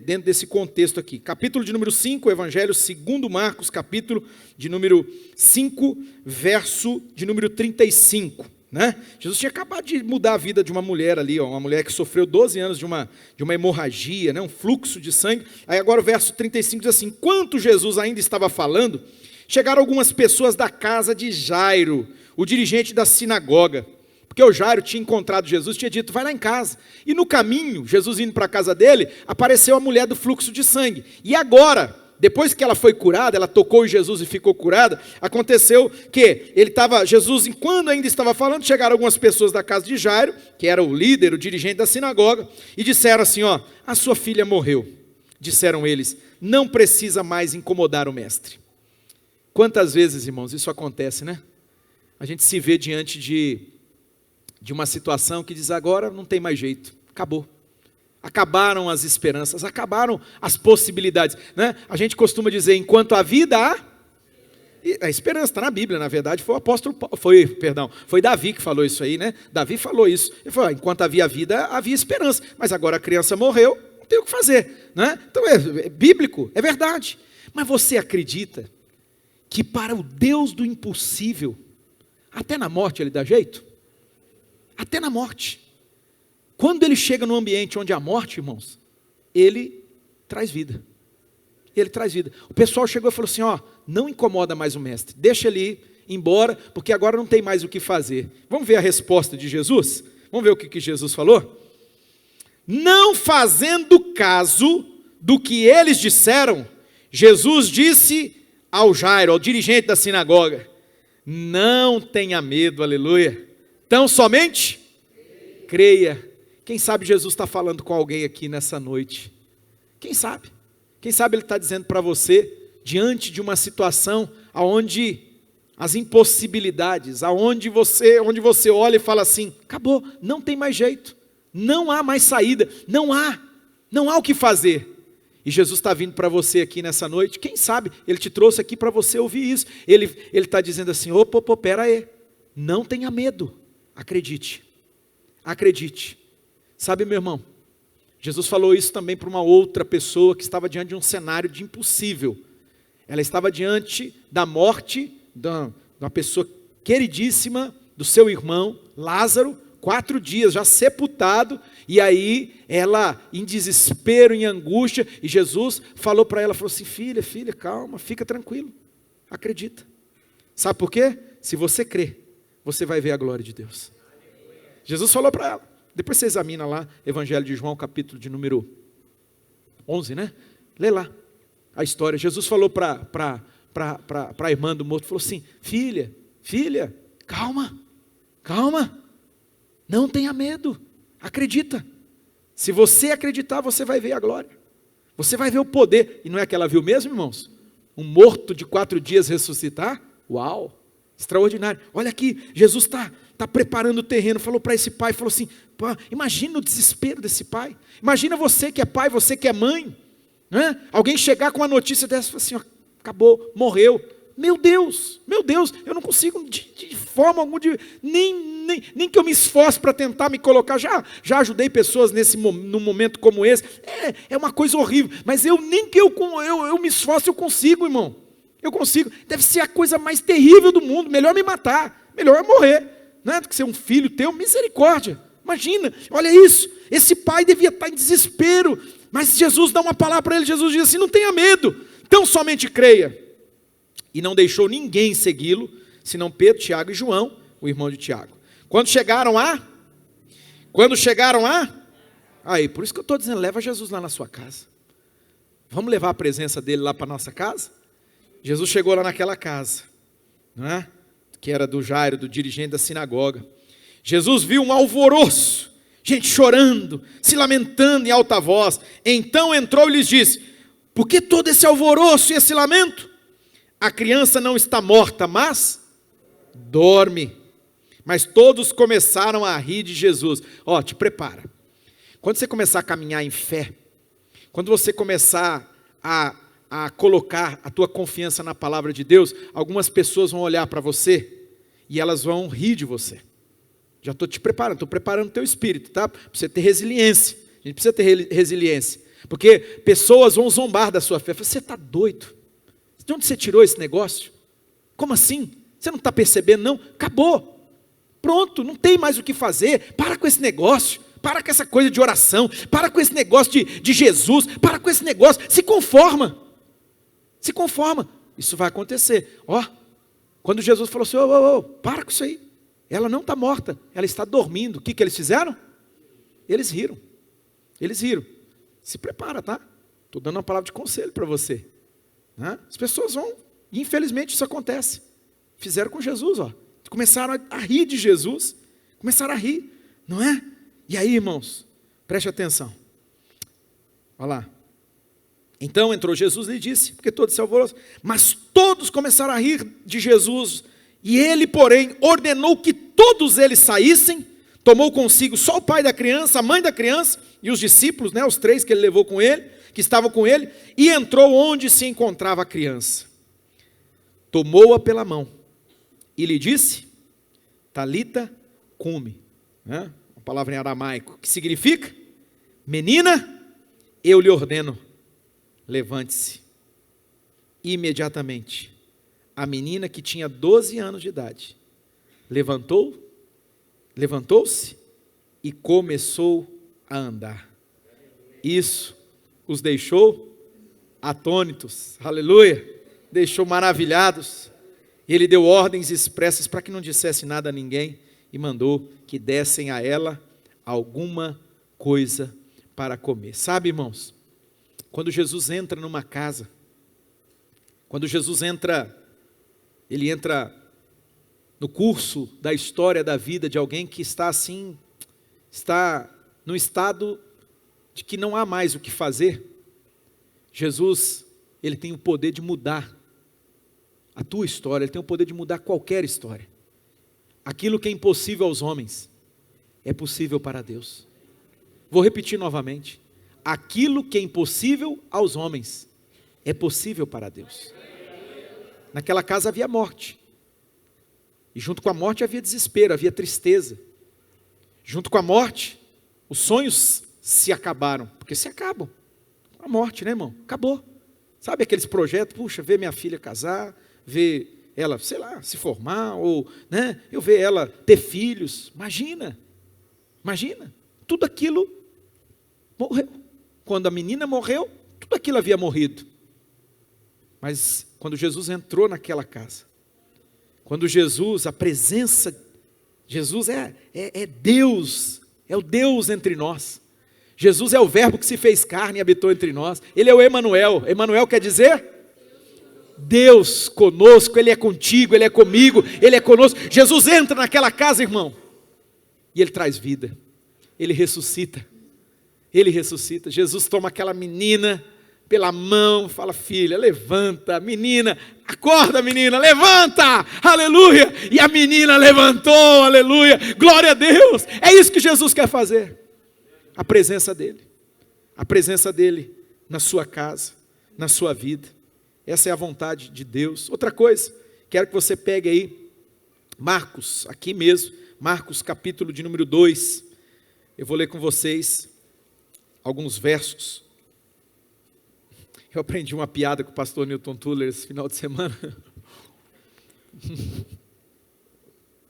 Dentro desse contexto aqui. Capítulo de número 5, Evangelho segundo Marcos, capítulo de número 5, verso de número 35. Né? Jesus tinha acabado de mudar a vida de uma mulher ali, uma mulher que sofreu 12 anos de uma hemorragia, né? Um fluxo de sangue. Aí agora o verso 35 diz assim: enquanto Jesus ainda estava falando, chegaram algumas pessoas da casa de Jairo, o dirigente da sinagoga, porque o Jairo tinha encontrado Jesus, tinha dito, vai lá em casa. E no caminho, Jesus indo para a casa dele, apareceu a mulher do fluxo de sangue. E agora, depois que ela foi curada, ela tocou em Jesus e ficou curada, aconteceu que Jesus, enquanto ainda estava falando, chegaram algumas pessoas da casa de Jairo, que era o líder, o dirigente da sinagoga, e disseram assim, a sua filha morreu. Disseram eles, não precisa mais incomodar o mestre. Quantas vezes, irmãos, isso acontece, né? A gente se vê diante de uma situação que diz, agora não tem mais jeito, acabou. Acabaram as esperanças, acabaram as possibilidades, né? A gente costuma dizer, enquanto há vida, a esperança está na Bíblia, na verdade, foi Davi que falou isso aí, né? Davi falou isso, ele falou, enquanto havia vida, havia esperança, mas agora a criança morreu, não tem o que fazer, né? Então é bíblico, é verdade, mas você acredita que para o Deus do impossível, até na morte ele dá jeito? Até na morte. Quando ele chega no ambiente onde há morte, irmãos, ele traz vida. Ele traz vida. O pessoal chegou e falou assim, não incomoda mais o mestre, deixa ele ir embora, porque agora não tem mais o que fazer. Vamos ver a resposta de Jesus? Vamos ver o que Jesus falou? Não fazendo caso do que eles disseram, Jesus disse ao Jairo, ao dirigente da sinagoga, não tenha medo, aleluia. Tão somente creia. Quem sabe Jesus está falando com alguém aqui nessa noite? Quem sabe? Quem sabe Ele está dizendo para você, diante de uma situação onde as impossibilidades, onde você olha e fala assim, acabou, não tem mais jeito, não há mais saída, não há o que fazer. E Jesus está vindo para você aqui nessa noite, quem sabe Ele te trouxe aqui para você ouvir isso. Ele está dizendo assim, pera aí, não tenha medo, acredite. Sabe, meu irmão, Jesus falou isso também para uma outra pessoa que estava diante de um cenário de impossível. Ela estava diante da morte de uma pessoa queridíssima, do seu irmão, Lázaro, 4 dias já sepultado, e aí ela em desespero, em angústia, e Jesus falou para ela, falou assim, filha, calma, fica tranquilo, acredita. Sabe por quê? Se você crer, você vai ver a glória de Deus. Jesus falou para ela, depois você examina lá, Evangelho de João, capítulo de número 11, né? Lê lá a história. Jesus falou para a irmã do morto, falou assim, filha, calma, não tenha medo, acredita. Se você acreditar, você vai ver a glória, você vai ver o poder. E não é que ela viu mesmo, irmãos? Um morto de 4 dias ressuscitar? Uau, extraordinário. Olha aqui, Jesus está preparando o terreno, falou para esse pai, falou assim, imagina o desespero desse pai, imagina você que é pai, você que é mãe, né? Alguém chegar com uma notícia dessa, assim, ó, acabou, morreu, meu Deus, eu não consigo de forma alguma, nem que eu me esforce para tentar me colocar, já ajudei pessoas num momento como esse, é uma coisa horrível, mas nem que eu me esforce, eu consigo, irmão, eu consigo, deve ser a coisa mais terrível do mundo, melhor me matar, melhor eu morrer, né, do que ser um filho teu, misericórdia, imagina, olha isso, esse pai devia estar em desespero, mas Jesus dá uma palavra para ele, Jesus diz assim, não tenha medo, tão somente creia, e não deixou ninguém segui-lo, senão Pedro, Tiago e João, o irmão de Tiago. Quando chegaram aí, por isso que eu estou dizendo, leva Jesus lá na sua casa, vamos levar a presença dele lá para a nossa casa? Jesus chegou lá naquela casa, não é? Que era do Jairo, do dirigente da sinagoga. Jesus viu um alvoroço, gente chorando, se lamentando em alta voz. Então entrou e lhes disse, por que todo esse alvoroço e esse lamento? A criança não está morta, mas dorme. Mas todos começaram a rir de Jesus. Ó, te prepara. Quando você começar a caminhar em fé, quando você começar a colocar a tua confiança na palavra de Deus, algumas pessoas vão olhar para você e elas vão rir de você. Já estou te preparando, estou preparando o teu espírito, tá? Para você ter resiliência. A gente precisa ter resiliência. Porque pessoas vão zombar da sua fé. Você está doido? De onde você tirou esse negócio? Como assim? Você não está percebendo não? Acabou. Pronto, não tem mais o que fazer. Para com esse negócio. Para com essa coisa de oração. Para com esse negócio de Jesus. Para com esse negócio. Se conforma. Isso vai acontecer. Ó, quando Jesus falou assim, para com isso aí. Ela não está morta, ela está dormindo. O que eles fizeram? Eles riram. Se prepara, tá? Estou dando uma palavra de conselho para você. Né? As pessoas vão, e infelizmente isso acontece. Fizeram com Jesus, ó. Começaram a rir de Jesus. Começaram a rir, não é? E aí, irmãos, preste atenção. Olha lá. Então entrou Jesus e lhe disse, porque todos se alvoroçam, mas todos começaram a rir de Jesus, e ele, porém, ordenou que todos eles saíssem, tomou consigo só o pai da criança, a mãe da criança, e os discípulos, né, os 3 que ele levou com ele, que estavam com ele, e entrou onde se encontrava a criança. Tomou-a pela mão, e lhe disse, Talita cumi, né? Uma palavra em aramaico, que significa, menina, eu lhe ordeno, levante-se. Imediatamente, a menina que tinha 12 anos de idade, levantou-se e começou a andar. Isso os deixou atônitos, aleluia, deixou maravilhados. Ele deu ordens expressas para que não dissesse nada a ninguém e mandou que dessem a ela alguma coisa para comer. Sabe, irmãos, quando Jesus entra numa casa, quando Jesus entra, ele entra no curso da história da vida de alguém que está assim, está no estado de que não há mais o que fazer. Jesus, ele tem o poder de mudar a tua história, ele tem o poder de mudar qualquer história. Aquilo que é impossível aos homens, é possível para Deus. Vou repetir novamente. Aquilo que é impossível aos homens, é possível para Deus. Naquela casa havia morte. E junto com a morte havia desespero, havia tristeza. Junto com a morte, os sonhos se acabaram. Porque se acabam. A morte, né, irmão? Acabou. Sabe aqueles projetos? Puxa, ver minha filha casar, ver ela, sei lá, se formar, ou, né, eu ver ela ter filhos. Imagina. Imagina, tudo aquilo morreu. Quando a menina morreu, tudo aquilo havia morrido. Mas quando Jesus entrou naquela casa, quando Jesus, a presença, Jesus é Deus, é o Deus entre nós. Jesus é o verbo que se fez carne e habitou entre nós. Ele é o Emanuel. Emanuel quer dizer Deus conosco, Ele é contigo, Ele é comigo, Ele é conosco. Jesus entra naquela casa, irmão, e Ele traz vida, Ele ressuscita. Ele ressuscita. Jesus toma aquela menina pela mão, fala: filha, levanta, menina, acorda, menina, levanta, aleluia. E a menina levantou, aleluia, glória a Deus. É isso que Jesus quer fazer. A presença dele na sua casa, na sua vida. Essa é a vontade de Deus. Outra coisa, quero que você pegue aí Marcos, aqui mesmo, Marcos capítulo de número 2. Eu vou ler com vocês alguns versos. Eu aprendi uma piada com o pastor Newton Tuller esse final de semana.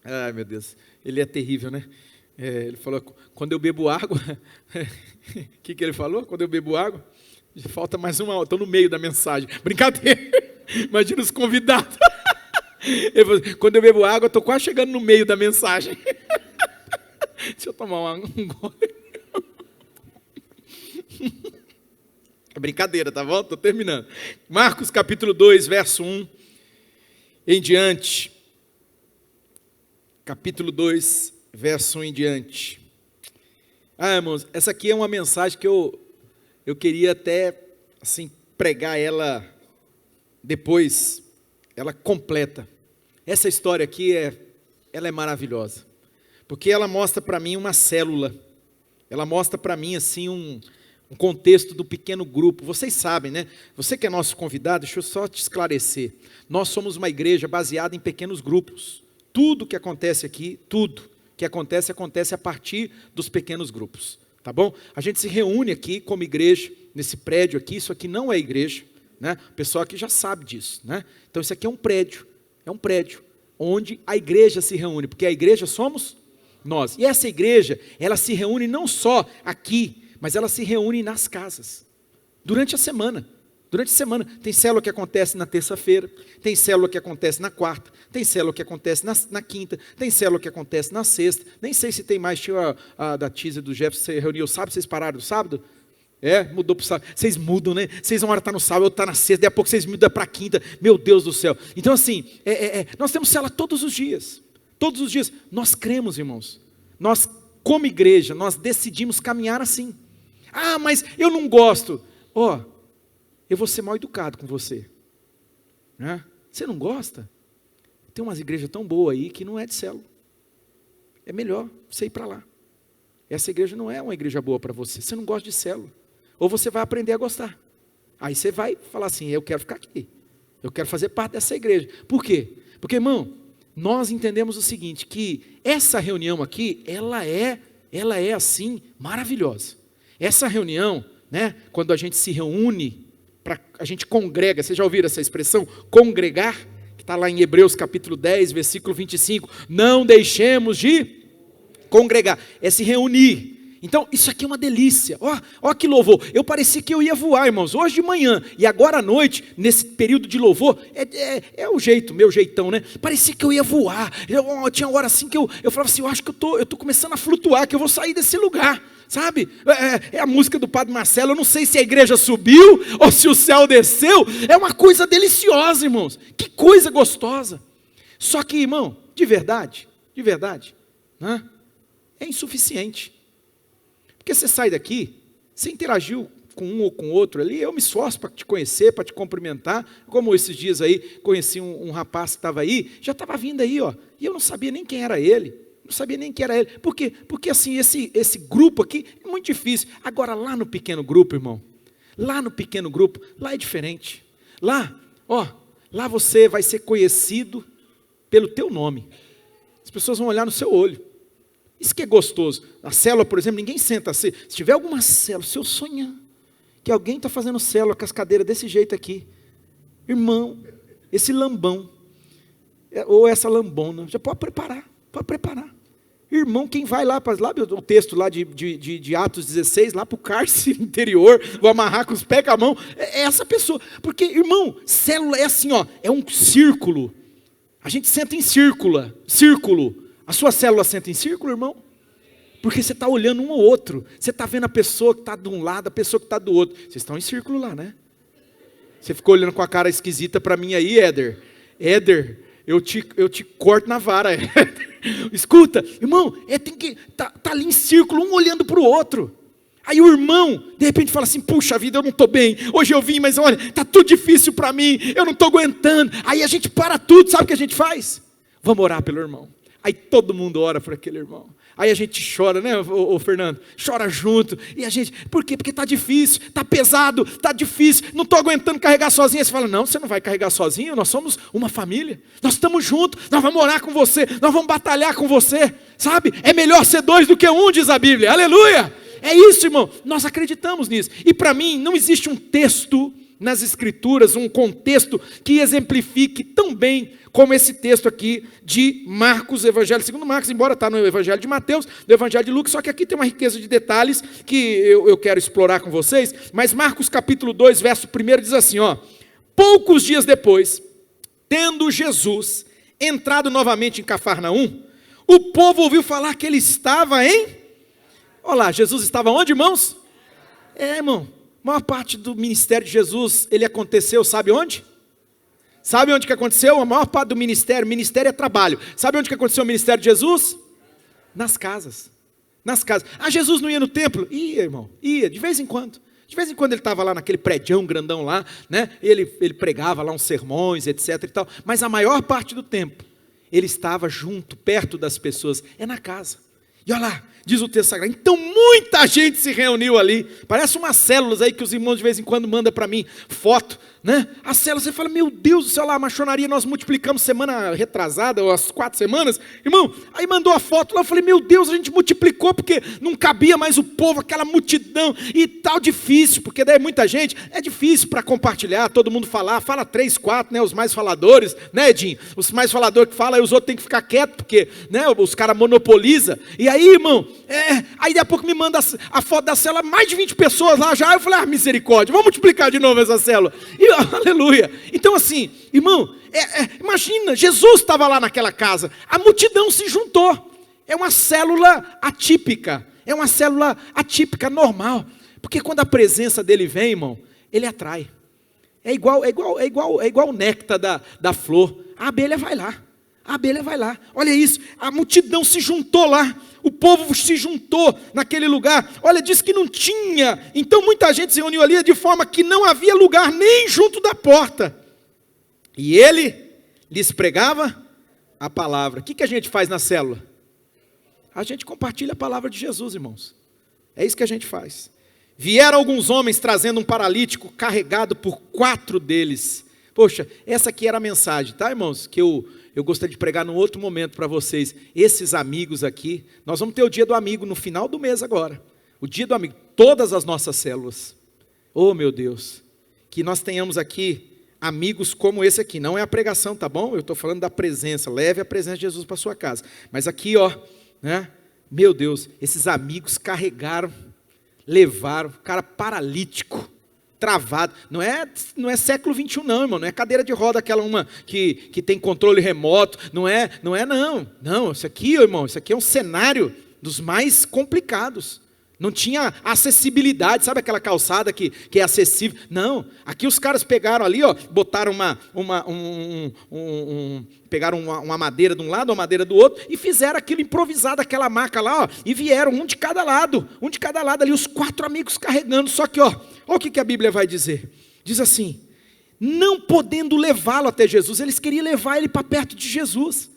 Ai, meu Deus, ele é terrível, né? Ele falou: quando eu bebo água, o que ele falou? Quando eu bebo água, falta mais uma hora, estou no meio da mensagem. Brincadeira, imagina os convidados. Ele falou: quando eu bebo água, estou quase chegando no meio da mensagem. Deixa eu tomar um gole. É brincadeira, tá bom? Estou terminando. Marcos capítulo 2, verso 1 em diante. Capítulo 2, verso 1 em diante. Irmãos, essa aqui é uma mensagem que eu queria até assim pregar ela depois, ela completa. Essa história aqui ela é maravilhosa, porque ela mostra para mim uma célula. Ela mostra para mim assim um contexto do pequeno grupo. Vocês sabem, né? Você que é nosso convidado, deixa eu só te esclarecer. Nós somos uma igreja baseada em pequenos grupos. Tudo que acontece aqui, tudo que acontece a partir dos pequenos grupos, tá bom? A gente se reúne aqui como igreja, nesse prédio aqui. Isso aqui não é igreja, né? O pessoal aqui já sabe disso, né? Então isso aqui é um prédio onde a igreja se reúne, porque a igreja somos nós. E essa igreja, ela se reúne não só aqui, mas ela se reúne nas casas, durante a semana. Durante a semana, tem célula que acontece na terça-feira, tem célula que acontece na quarta, tem célula que acontece na quinta, tem célula que acontece na sexta, nem sei se tem mais, tinha a da Tísia do Jefferson, você reuniu o sábado, vocês pararam no sábado? Mudou para o sábado, vocês mudam, né? Vocês uma hora está no sábado, outra está na sexta, daqui a pouco vocês mudam para a quinta, meu Deus do céu. Então assim, nós temos célula todos os dias, nós cremos, irmãos, nós como igreja, nós decidimos caminhar assim. Ah, mas eu não gosto. Eu vou ser mal educado com você, né? Você não gosta? Tem umas igrejas tão boas aí que não é de célula. É melhor você ir para lá. Essa igreja não é uma igreja boa para você. Você não gosta de célula. Ou você vai aprender a gostar. Aí você vai falar assim: eu quero ficar aqui. Eu quero fazer parte dessa igreja. Por quê? Porque, irmão, nós entendemos o seguinte, que essa reunião aqui, ela é assim, maravilhosa. Essa reunião, né, quando a gente se reúne, a gente congrega, vocês já ouviram essa expressão, congregar, que está lá em Hebreus capítulo 10, versículo 25, não deixemos de congregar, é se reunir. Então, isso aqui é uma delícia, ó que louvor, eu parecia que eu ia voar, irmãos, hoje de manhã, e agora à noite, nesse período de louvor, é o jeito, meu jeitão, né, parecia que eu ia voar, tinha hora assim que eu falava assim, eu acho que eu estou começando a flutuar, que eu vou sair desse lugar, sabe, é a música do Padre Marcelo, eu não sei se a igreja subiu, ou se o céu desceu, é uma coisa deliciosa, irmãos, que coisa gostosa, só que, irmão, de verdade, né, é insuficiente, porque você sai daqui, você interagiu com um ou com outro ali, eu me esforço para te conhecer, para te cumprimentar, como esses dias aí, conheci um rapaz que estava aí, já estava vindo aí, e eu não sabia nem quem era ele, por quê? Porque assim, esse grupo aqui é muito difícil, agora lá no pequeno grupo, irmão, lá é diferente, lá você vai ser conhecido pelo teu nome, as pessoas vão olhar no seu olho, isso que é gostoso. A célula, por exemplo, ninguém senta assim. Se tiver alguma célula, se eu sonhar que alguém está fazendo célula com as cadeiras desse jeito aqui, irmão, esse lambão, ou essa lambona, já pode preparar. Irmão, quem vai lá o texto lá de Atos 16, lá para o cárcere interior, vou amarrar com os pés com a mão, é essa pessoa. Porque, irmão, célula é assim, ó, é um círculo. A gente senta em círculo. A sua célula senta em círculo, irmão? Porque você está olhando um ao outro. Você está vendo a pessoa que está de um lado, a pessoa que está do outro. Vocês estão em círculo lá, né? Você ficou olhando com a cara esquisita para mim aí, Éder. Éder, eu te corto na vara, Éder. Escuta, irmão, tem que tá ali em círculo, um olhando para o outro. Aí o irmão, de repente fala assim, puxa vida, eu não estou bem, hoje eu vim, mas olha, está tudo difícil para mim, eu não estou aguentando. Aí a gente para tudo, sabe o que a gente faz? Vamos orar pelo irmão. Aí todo mundo ora por aquele irmão. Aí a gente chora, né, ô Fernando? Chora junto. E a gente, por quê? Porque está difícil, está pesado, está difícil, não estou aguentando carregar sozinho. Aí você fala, não, você não vai carregar sozinho, nós somos uma família. Nós estamos juntos, nós vamos orar com você, nós vamos batalhar com você. Sabe? É melhor ser dois do que um, diz a Bíblia. Aleluia! É isso, irmão. Nós acreditamos nisso. E para mim, não existe um texto nas Escrituras, um contexto que exemplifique tão bem como esse texto aqui de Marcos, Evangelho segundo Marcos, embora está no Evangelho de Mateus, no Evangelho de Lucas, só que aqui tem uma riqueza de detalhes que eu quero explorar com vocês, mas Marcos capítulo 2, verso 1 diz assim, ó, poucos dias depois, tendo Jesus entrado novamente em Cafarnaum, o povo ouviu falar que ele estava em... Olha lá, Jesus estava onde, irmãos? Irmão, a maior parte do ministério de Jesus, ele aconteceu, sabe onde? Sabe onde que aconteceu? A maior parte do ministério é trabalho. Sabe onde que aconteceu o ministério de Jesus? Nas casas. Nas casas. Ah, Jesus não ia no templo? Ia, irmão, ia, de vez em quando. De vez em quando ele estava lá naquele prédião grandão lá, né? Ele pregava lá uns sermões, etc e tal. Mas a maior parte do tempo, ele estava junto, perto das pessoas, na casa. E olha lá, diz o texto sagrado, então muita gente se reuniu ali, parece umas células aí que os irmãos de vez em quando mandam para mim, foto, né? As células, você fala, meu Deus do céu, lá a maçonaria nós multiplicamos semana retrasada, ou as 4 semanas, irmão, aí mandou a foto lá, eu falei, meu Deus, a gente multiplicou, porque não cabia mais o povo, aquela multidão, e tal, difícil, porque daí muita gente, é difícil para compartilhar, todo mundo fala 3, 4, né, os mais faladores, né, Edinho, os mais faladores que falam, aí os outros têm que ficar quietos, porque, né, os caras monopolizam, e aí, irmão, aí daqui a pouco me manda a foto da célula, mais de 20 pessoas lá já, eu falei, misericórdia, vamos multiplicar de novo essa célula, e aleluia, então assim, irmão, imagina, Jesus estava lá naquela casa, a multidão se juntou, é uma célula atípica, normal, porque quando a presença dele vem, irmão, ele atrai, é igual o néctar da flor, a abelha vai lá, olha isso, a multidão se juntou lá, o povo se juntou naquele lugar, olha, diz que não tinha, então muita gente se reuniu ali de forma que não havia lugar nem junto da porta, e ele lhes pregava a palavra. O que a gente faz na célula? A gente compartilha a palavra de Jesus, irmãos, é isso que a gente faz. Vieram alguns homens trazendo um paralítico carregado por 4 deles, poxa, essa aqui era a mensagem, tá, irmãos, que eu gostaria de pregar num outro momento para vocês, esses amigos aqui, nós vamos ter o dia do amigo no final do mês agora, o dia do amigo, todas as nossas células, oh meu Deus, que nós tenhamos aqui amigos como esse aqui, não é a pregação, tá bom? Eu estou falando da presença, leve a presença de Jesus para sua casa, mas aqui ó, né? Meu Deus, esses amigos carregaram, levaram, cara paralítico, travado, não é século 21 não, irmão, não é cadeira de roda aquela uma que tem controle remoto, não, isso aqui, irmão, isso aqui é um cenário dos mais complicados, não tinha acessibilidade, sabe aquela calçada que é acessível, não, aqui os caras pegaram ali, ó, botaram pegaram uma madeira de um lado, uma madeira do outro, e fizeram aquilo improvisado, aquela maca lá, ó, e vieram um de cada lado ali, os 4 amigos carregando, só que, ó, olha o que a Bíblia vai dizer, diz assim, não podendo levá-lo até Jesus, eles queriam levar ele para perto de Jesus,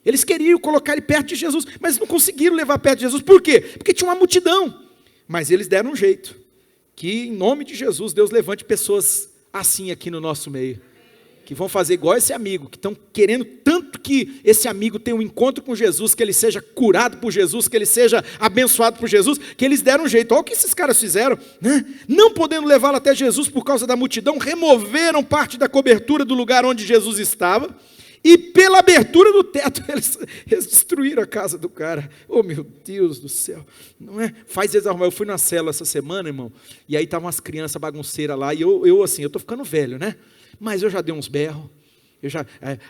eles queriam colocar ele perto de Jesus, mas não conseguiram levar perto de Jesus, por quê? Porque tinha uma multidão, mas eles deram um jeito, que em nome de Jesus, Deus levante pessoas assim aqui no nosso meio, que vão fazer igual esse amigo, que estão querendo tanto que esse amigo tenha um encontro com Jesus, que ele seja curado por Jesus, que ele seja abençoado por Jesus, que eles deram um jeito. Olha o que esses caras fizeram, né? Não podendo levá-lo até Jesus por causa da multidão, removeram parte da cobertura do lugar onde Jesus estava, E pela abertura do teto, eles destruíram a casa do cara. Oh, meu Deus do céu. Não é? Faz eles arrumar. Eu fui na célula essa semana, irmão, e aí estavam umas crianças bagunceiras lá, e eu assim, eu estou ficando velho, né? Mas eu já dei uns berros.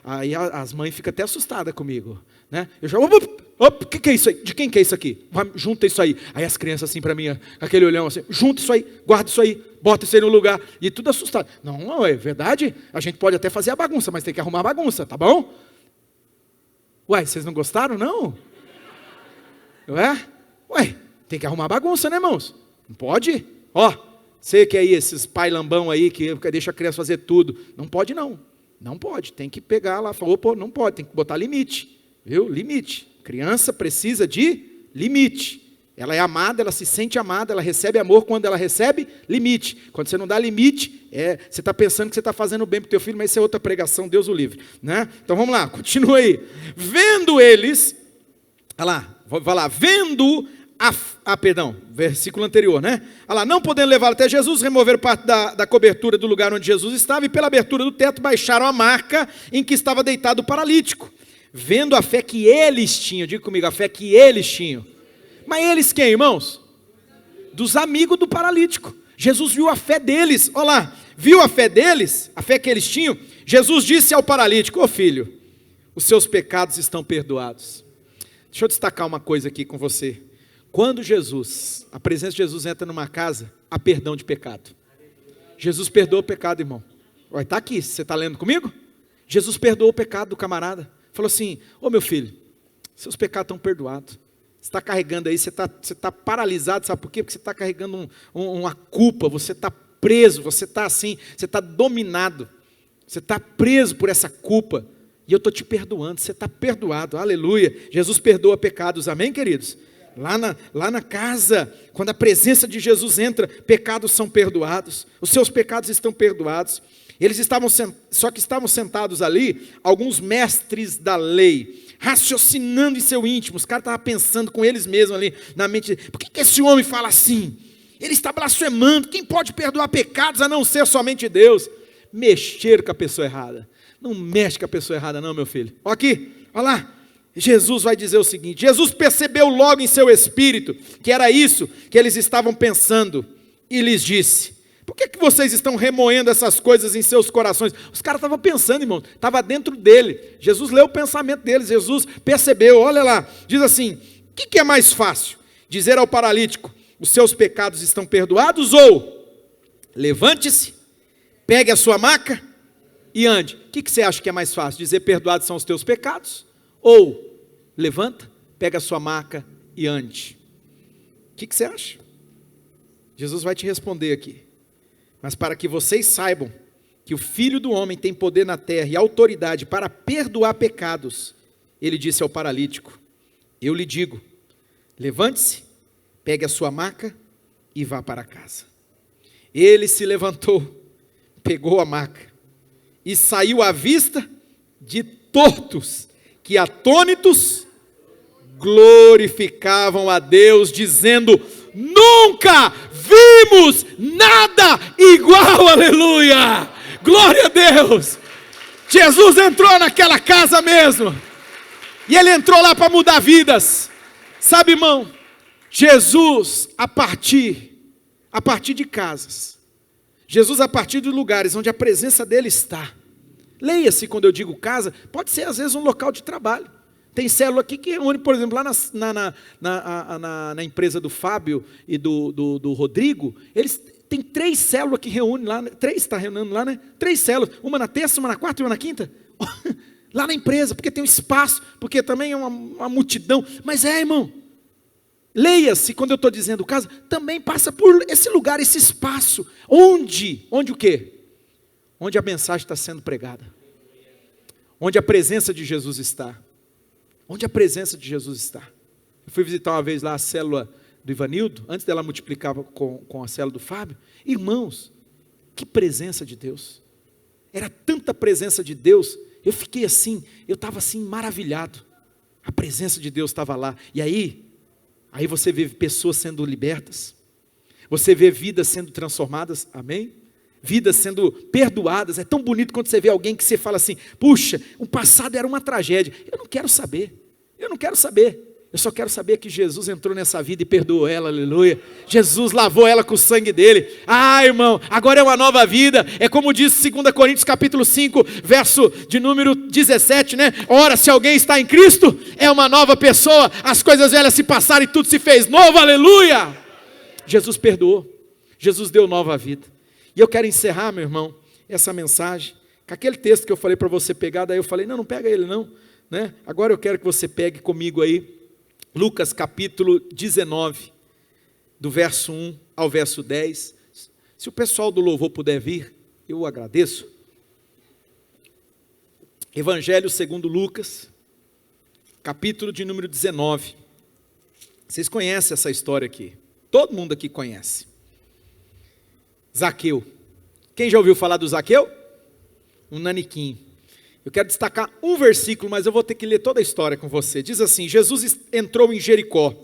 Aí as mães ficam até assustadas comigo, né? Eu já, o que é isso aí? De quem que é isso aqui? Junta isso aí. Aí as crianças assim para mim, aquele olhão assim, junta isso aí, guarda isso aí, bota isso aí no lugar. E tudo assustado. Não, é verdade, a gente pode até fazer a bagunça, mas tem que arrumar a bagunça, tá bom? Uai, vocês não gostaram, não? Ué, tem que arrumar a bagunça, né, irmãos? Não pode? Você que aí, esses pai lambão aí, que deixa a criança fazer tudo. Não pode não. Não pode, tem que pegar lá, não pode, tem que botar limite, viu? Limite. Criança precisa de limite. Ela é amada, ela se sente amada, ela recebe amor quando ela recebe limite. Quando você não dá limite, você está pensando que você está fazendo bem para o teu filho, mas isso é outra pregação, Deus o livre, né? Então vamos lá, continua aí. Vendo eles, vai lá, vendo perdão, versículo anterior, né? Olha lá, não podendo levá-lo até Jesus, removeram parte da cobertura do lugar onde Jesus estava e pela abertura do teto baixaram a marca em que estava deitado o paralítico. Vendo a fé que eles tinham, diga comigo, a fé que eles tinham. Mas eles quem, irmãos? Dos amigos do paralítico. Jesus viu a fé deles, olha lá, viu a fé deles, a fé que eles tinham. Jesus disse ao paralítico, ô filho, os seus pecados estão perdoados. Deixa eu destacar uma coisa aqui com você. Quando a presença de Jesus entra numa casa, há perdão de pecado. Jesus perdoa o pecado, irmão. Está aqui, você está lendo comigo? Jesus perdoou o pecado do camarada. Falou assim, ô meu filho, seus pecados estão perdoados. Você está carregando aí, você está paralisado, sabe por quê? Porque você está carregando uma culpa, você está preso, você está assim, você está dominado. Você está preso por essa culpa. E eu estou te perdoando, você está perdoado, aleluia. Jesus perdoa pecados, amém, queridos? Lá na casa, quando a presença de Jesus entra, pecados são perdoados, os seus pecados estão perdoados. Eles estavam sentados ali, alguns mestres da lei, raciocinando em seu íntimo. Os caras estavam pensando com eles mesmos ali, na mente, por que esse homem fala assim? Ele está blasfemando, quem pode perdoar pecados a não ser somente Deus? Mexer com a pessoa errada. Não mexe com a pessoa errada não, meu filho. Olha aqui, olha lá. Jesus vai dizer o seguinte, Jesus percebeu logo em seu espírito que era isso que eles estavam pensando e lhes disse, por que vocês estão remoendo essas coisas em seus corações? Os caras estavam pensando, irmão, estava dentro dele, Jesus leu o pensamento deles, Jesus percebeu, olha lá, diz assim, o que é mais fácil? Dizer ao paralítico, os seus pecados estão perdoados ou levante-se, pegue a sua maca e ande. O que você acha que é mais fácil? Dizer perdoados são os teus pecados? Ou, levanta, pega a sua maca e ande. O que você acha? Jesus vai te responder aqui. Mas para que vocês saibam que o Filho do Homem tem poder na terra e autoridade para perdoar pecados, ele disse ao paralítico, eu lhe digo, levante-se, pegue a sua maca e vá para casa. Ele se levantou, pegou a maca e saiu à vista de todos, que atônitos glorificavam a Deus, dizendo, nunca vimos nada igual, aleluia, glória a Deus. Jesus entrou naquela casa mesmo, e ele entrou lá para mudar vidas, sabe, irmão, Jesus a partir de casas, Jesus a partir de lugares onde a presença dele está. Leia-se quando eu digo casa, pode ser às vezes um local de trabalho. Tem célula aqui que reúne, por exemplo, lá na empresa do Fábio e do Rodrigo, eles têm 3 células que reúnem lá, 3 está reunindo lá, né? 3 células, uma na terça, uma na quarta e uma na quinta. Lá na empresa, porque tem um espaço, porque também é uma multidão. Mas irmão, leia-se quando eu estou dizendo casa, também passa por esse lugar, esse espaço. Onde o quê? Onde a mensagem está sendo pregada, onde a presença de Jesus está, onde a presença de Jesus está. Eu fui visitar uma vez lá a célula do Ivanildo, antes dela multiplicar com a célula do Fábio, irmãos, que presença de Deus, era tanta presença de Deus, eu fiquei assim, eu estava assim maravilhado, a presença de Deus estava lá, e aí você vê pessoas sendo libertas, você vê vidas sendo transformadas, amém? vidas sendo perdoadas. É tão bonito quando você vê alguém que você fala assim, puxa, o passado era uma tragédia. Eu não quero saber, eu só quero saber que Jesus entrou nessa vida e perdoou ela, aleluia. Jesus lavou ela com o sangue dele. Irmão, agora é uma nova vida. É como diz 2 Coríntios capítulo 5, verso de número 17, né? Ora, se alguém está em Cristo, é uma nova pessoa. As coisas velhas se passaram e tudo se fez novo, aleluia. Jesus perdoou, Jesus deu nova vida. E eu quero encerrar, meu irmão, essa mensagem com aquele texto que eu falei para você pegar. Daí eu falei, não pega ele não, né? Agora eu quero que você pegue comigo aí Lucas capítulo 19, do verso 1 ao verso 10. Se o pessoal do louvor puder vir, eu agradeço. Evangelho segundo Lucas, capítulo de número 19. Vocês conhecem essa história aqui, todo mundo aqui conhece. Zaqueu. Quem já ouviu falar do Zaqueu? Um naniquinho. Eu quero destacar um versículo, mas eu vou ter que ler toda a história com você. Diz assim, Jesus entrou em Jericó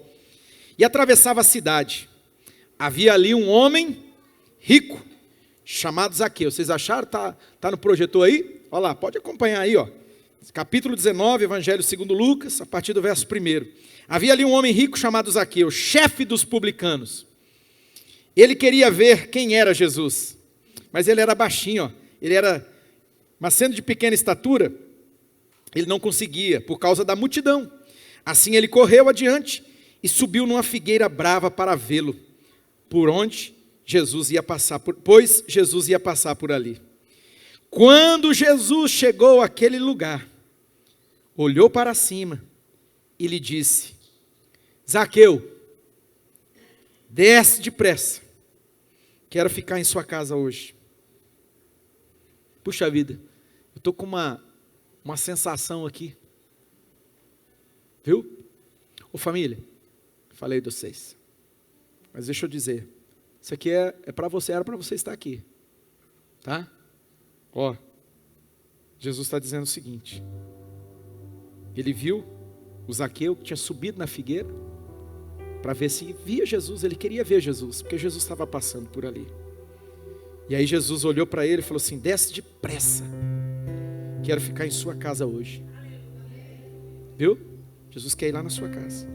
e atravessava a cidade. Havia ali um homem rico, chamado Zaqueu. Vocês acharam? Tá no projetor aí? Olha lá, pode acompanhar aí, ó. Capítulo 19, Evangelho segundo Lucas, a partir do verso 1. Havia ali um homem rico chamado Zaqueu, chefe dos publicanos. Ele queria ver quem era Jesus, mas ele era baixinho, ó. Mas sendo de pequena estatura, ele não conseguia, por causa da multidão. Assim ele correu adiante e subiu numa figueira brava para vê-lo, pois Jesus ia passar por ali. Quando Jesus chegou àquele lugar, olhou para cima e lhe disse, Zaqueu, desce depressa, quero ficar em sua casa hoje. Puxa vida, eu estou com uma sensação aqui, viu? Ô família, falei de vocês, mas deixa eu dizer, isso aqui é para você, era para você estar aqui, tá? Ó, Jesus está dizendo o seguinte, ele viu o Zaqueu que tinha subido na figueira, para ver se via Jesus, ele queria ver Jesus, porque Jesus estava passando por ali. E aí Jesus olhou para ele e falou assim, desce depressa, quero ficar em sua casa hoje. Viu? Jesus quer ir lá na sua casa.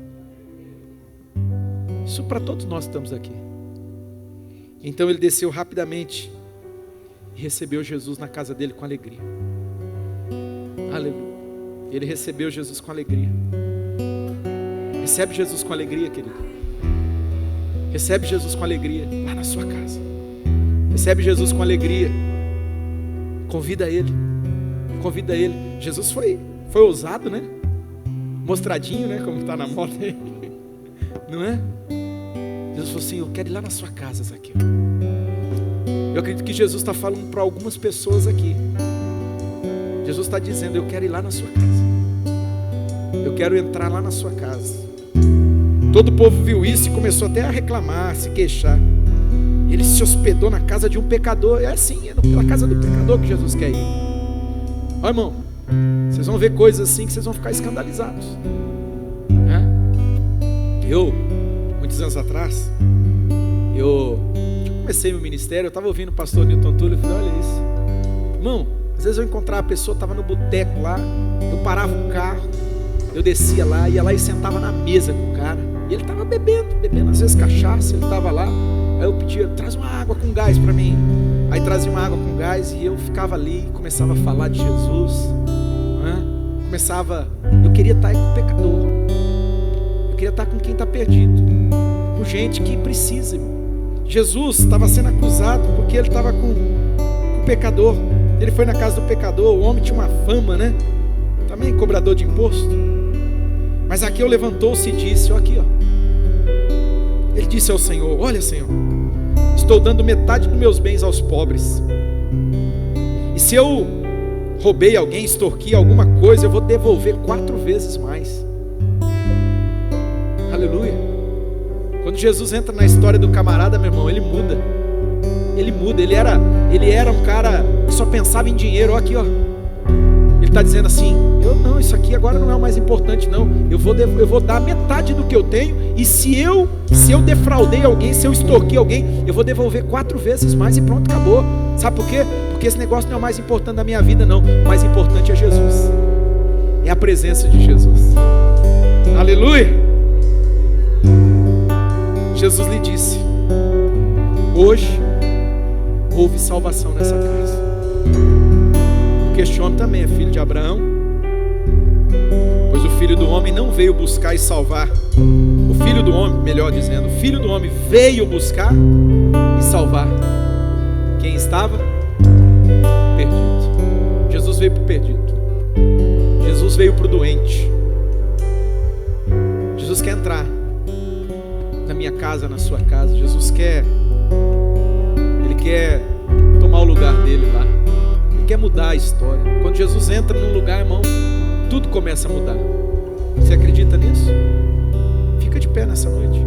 Isso para todos nós que estamos aqui. Então ele desceu rapidamente e recebeu Jesus na casa dele com alegria. Aleluia. Ele recebeu Jesus com alegria. Recebe Jesus com alegria, querido. Recebe Jesus com alegria lá na sua casa. Recebe Jesus com alegria. Convida Ele. Convida Ele. Jesus foi ousado, né? Mostradinho, né? Como está na moda aí. Não é? Jesus falou assim, eu quero ir lá na sua casa, Zaqueu. Eu acredito que Jesus está falando para algumas pessoas aqui. Jesus está dizendo, eu quero ir lá na sua casa. Eu quero entrar lá na sua casa. Todo o povo viu isso e começou até a reclamar, a se queixar. Ele se hospedou na casa de um pecador. É assim, é pela casa do pecador que Jesus quer ir. Ó, irmão, vocês vão ver coisas assim que vocês vão ficar escandalizados. Eu, muitos anos atrás, eu comecei meu ministério, eu estava ouvindo o pastor Newton Túlio, eu falei, olha isso. Irmão, às vezes eu encontrava a pessoa, estava no boteco lá, eu parava o carro, eu descia lá, ia lá e sentava na mesa com o cara. E ele estava bebendo, às vezes cachaça, ele estava lá. Aí eu pedia, traz uma água com gás para mim. Aí trazia uma água com gás e eu ficava ali, começava a falar de Jesus. Eu queria estar com o pecador. Eu queria estar com quem está perdido. Com gente que precisa, irmão. Jesus estava sendo acusado porque ele estava com o pecador. Ele foi na casa do pecador, o homem tinha uma fama, né? Também cobrador de imposto. Mas Zaqueu levantou-se e disse, ó aqui, ó. Ele disse ao Senhor, olha Senhor, estou dando metade dos meus bens aos pobres. E se eu roubei alguém, extorqui alguma coisa, eu vou devolver 4 vezes mais. Aleluia. Quando Jesus entra na história do camarada, meu irmão, ele muda. Ele muda, ele era um cara que só pensava em dinheiro, ó aqui, ó. Ele está dizendo assim: isso aqui agora não é o mais importante não. Eu vou dar metade do que eu tenho. E se eu defraudei alguém, se eu extorquir alguém, eu vou devolver 4 vezes mais e pronto, acabou. Sabe por quê? Porque esse negócio não é o mais importante da minha vida não. O mais importante é Jesus. É a presença de Jesus. Aleluia. Jesus lhe disse: hoje houve salvação nessa casa, porque este homem também é filho de Abraão. Pois o Filho do Homem não veio buscar e salvar. O Filho do Homem, melhor dizendo, o Filho do Homem veio buscar e salvar quem estava perdido. Jesus veio para o perdido. Jesus veio para o doente. Jesus quer entrar na minha casa, na sua casa. Jesus quer tomar o lugar dele lá. Ele quer mudar a história. Quando Jesus entra num lugar, irmão, tudo começa a mudar. Você acredita nisso? Fica de pé nessa noite.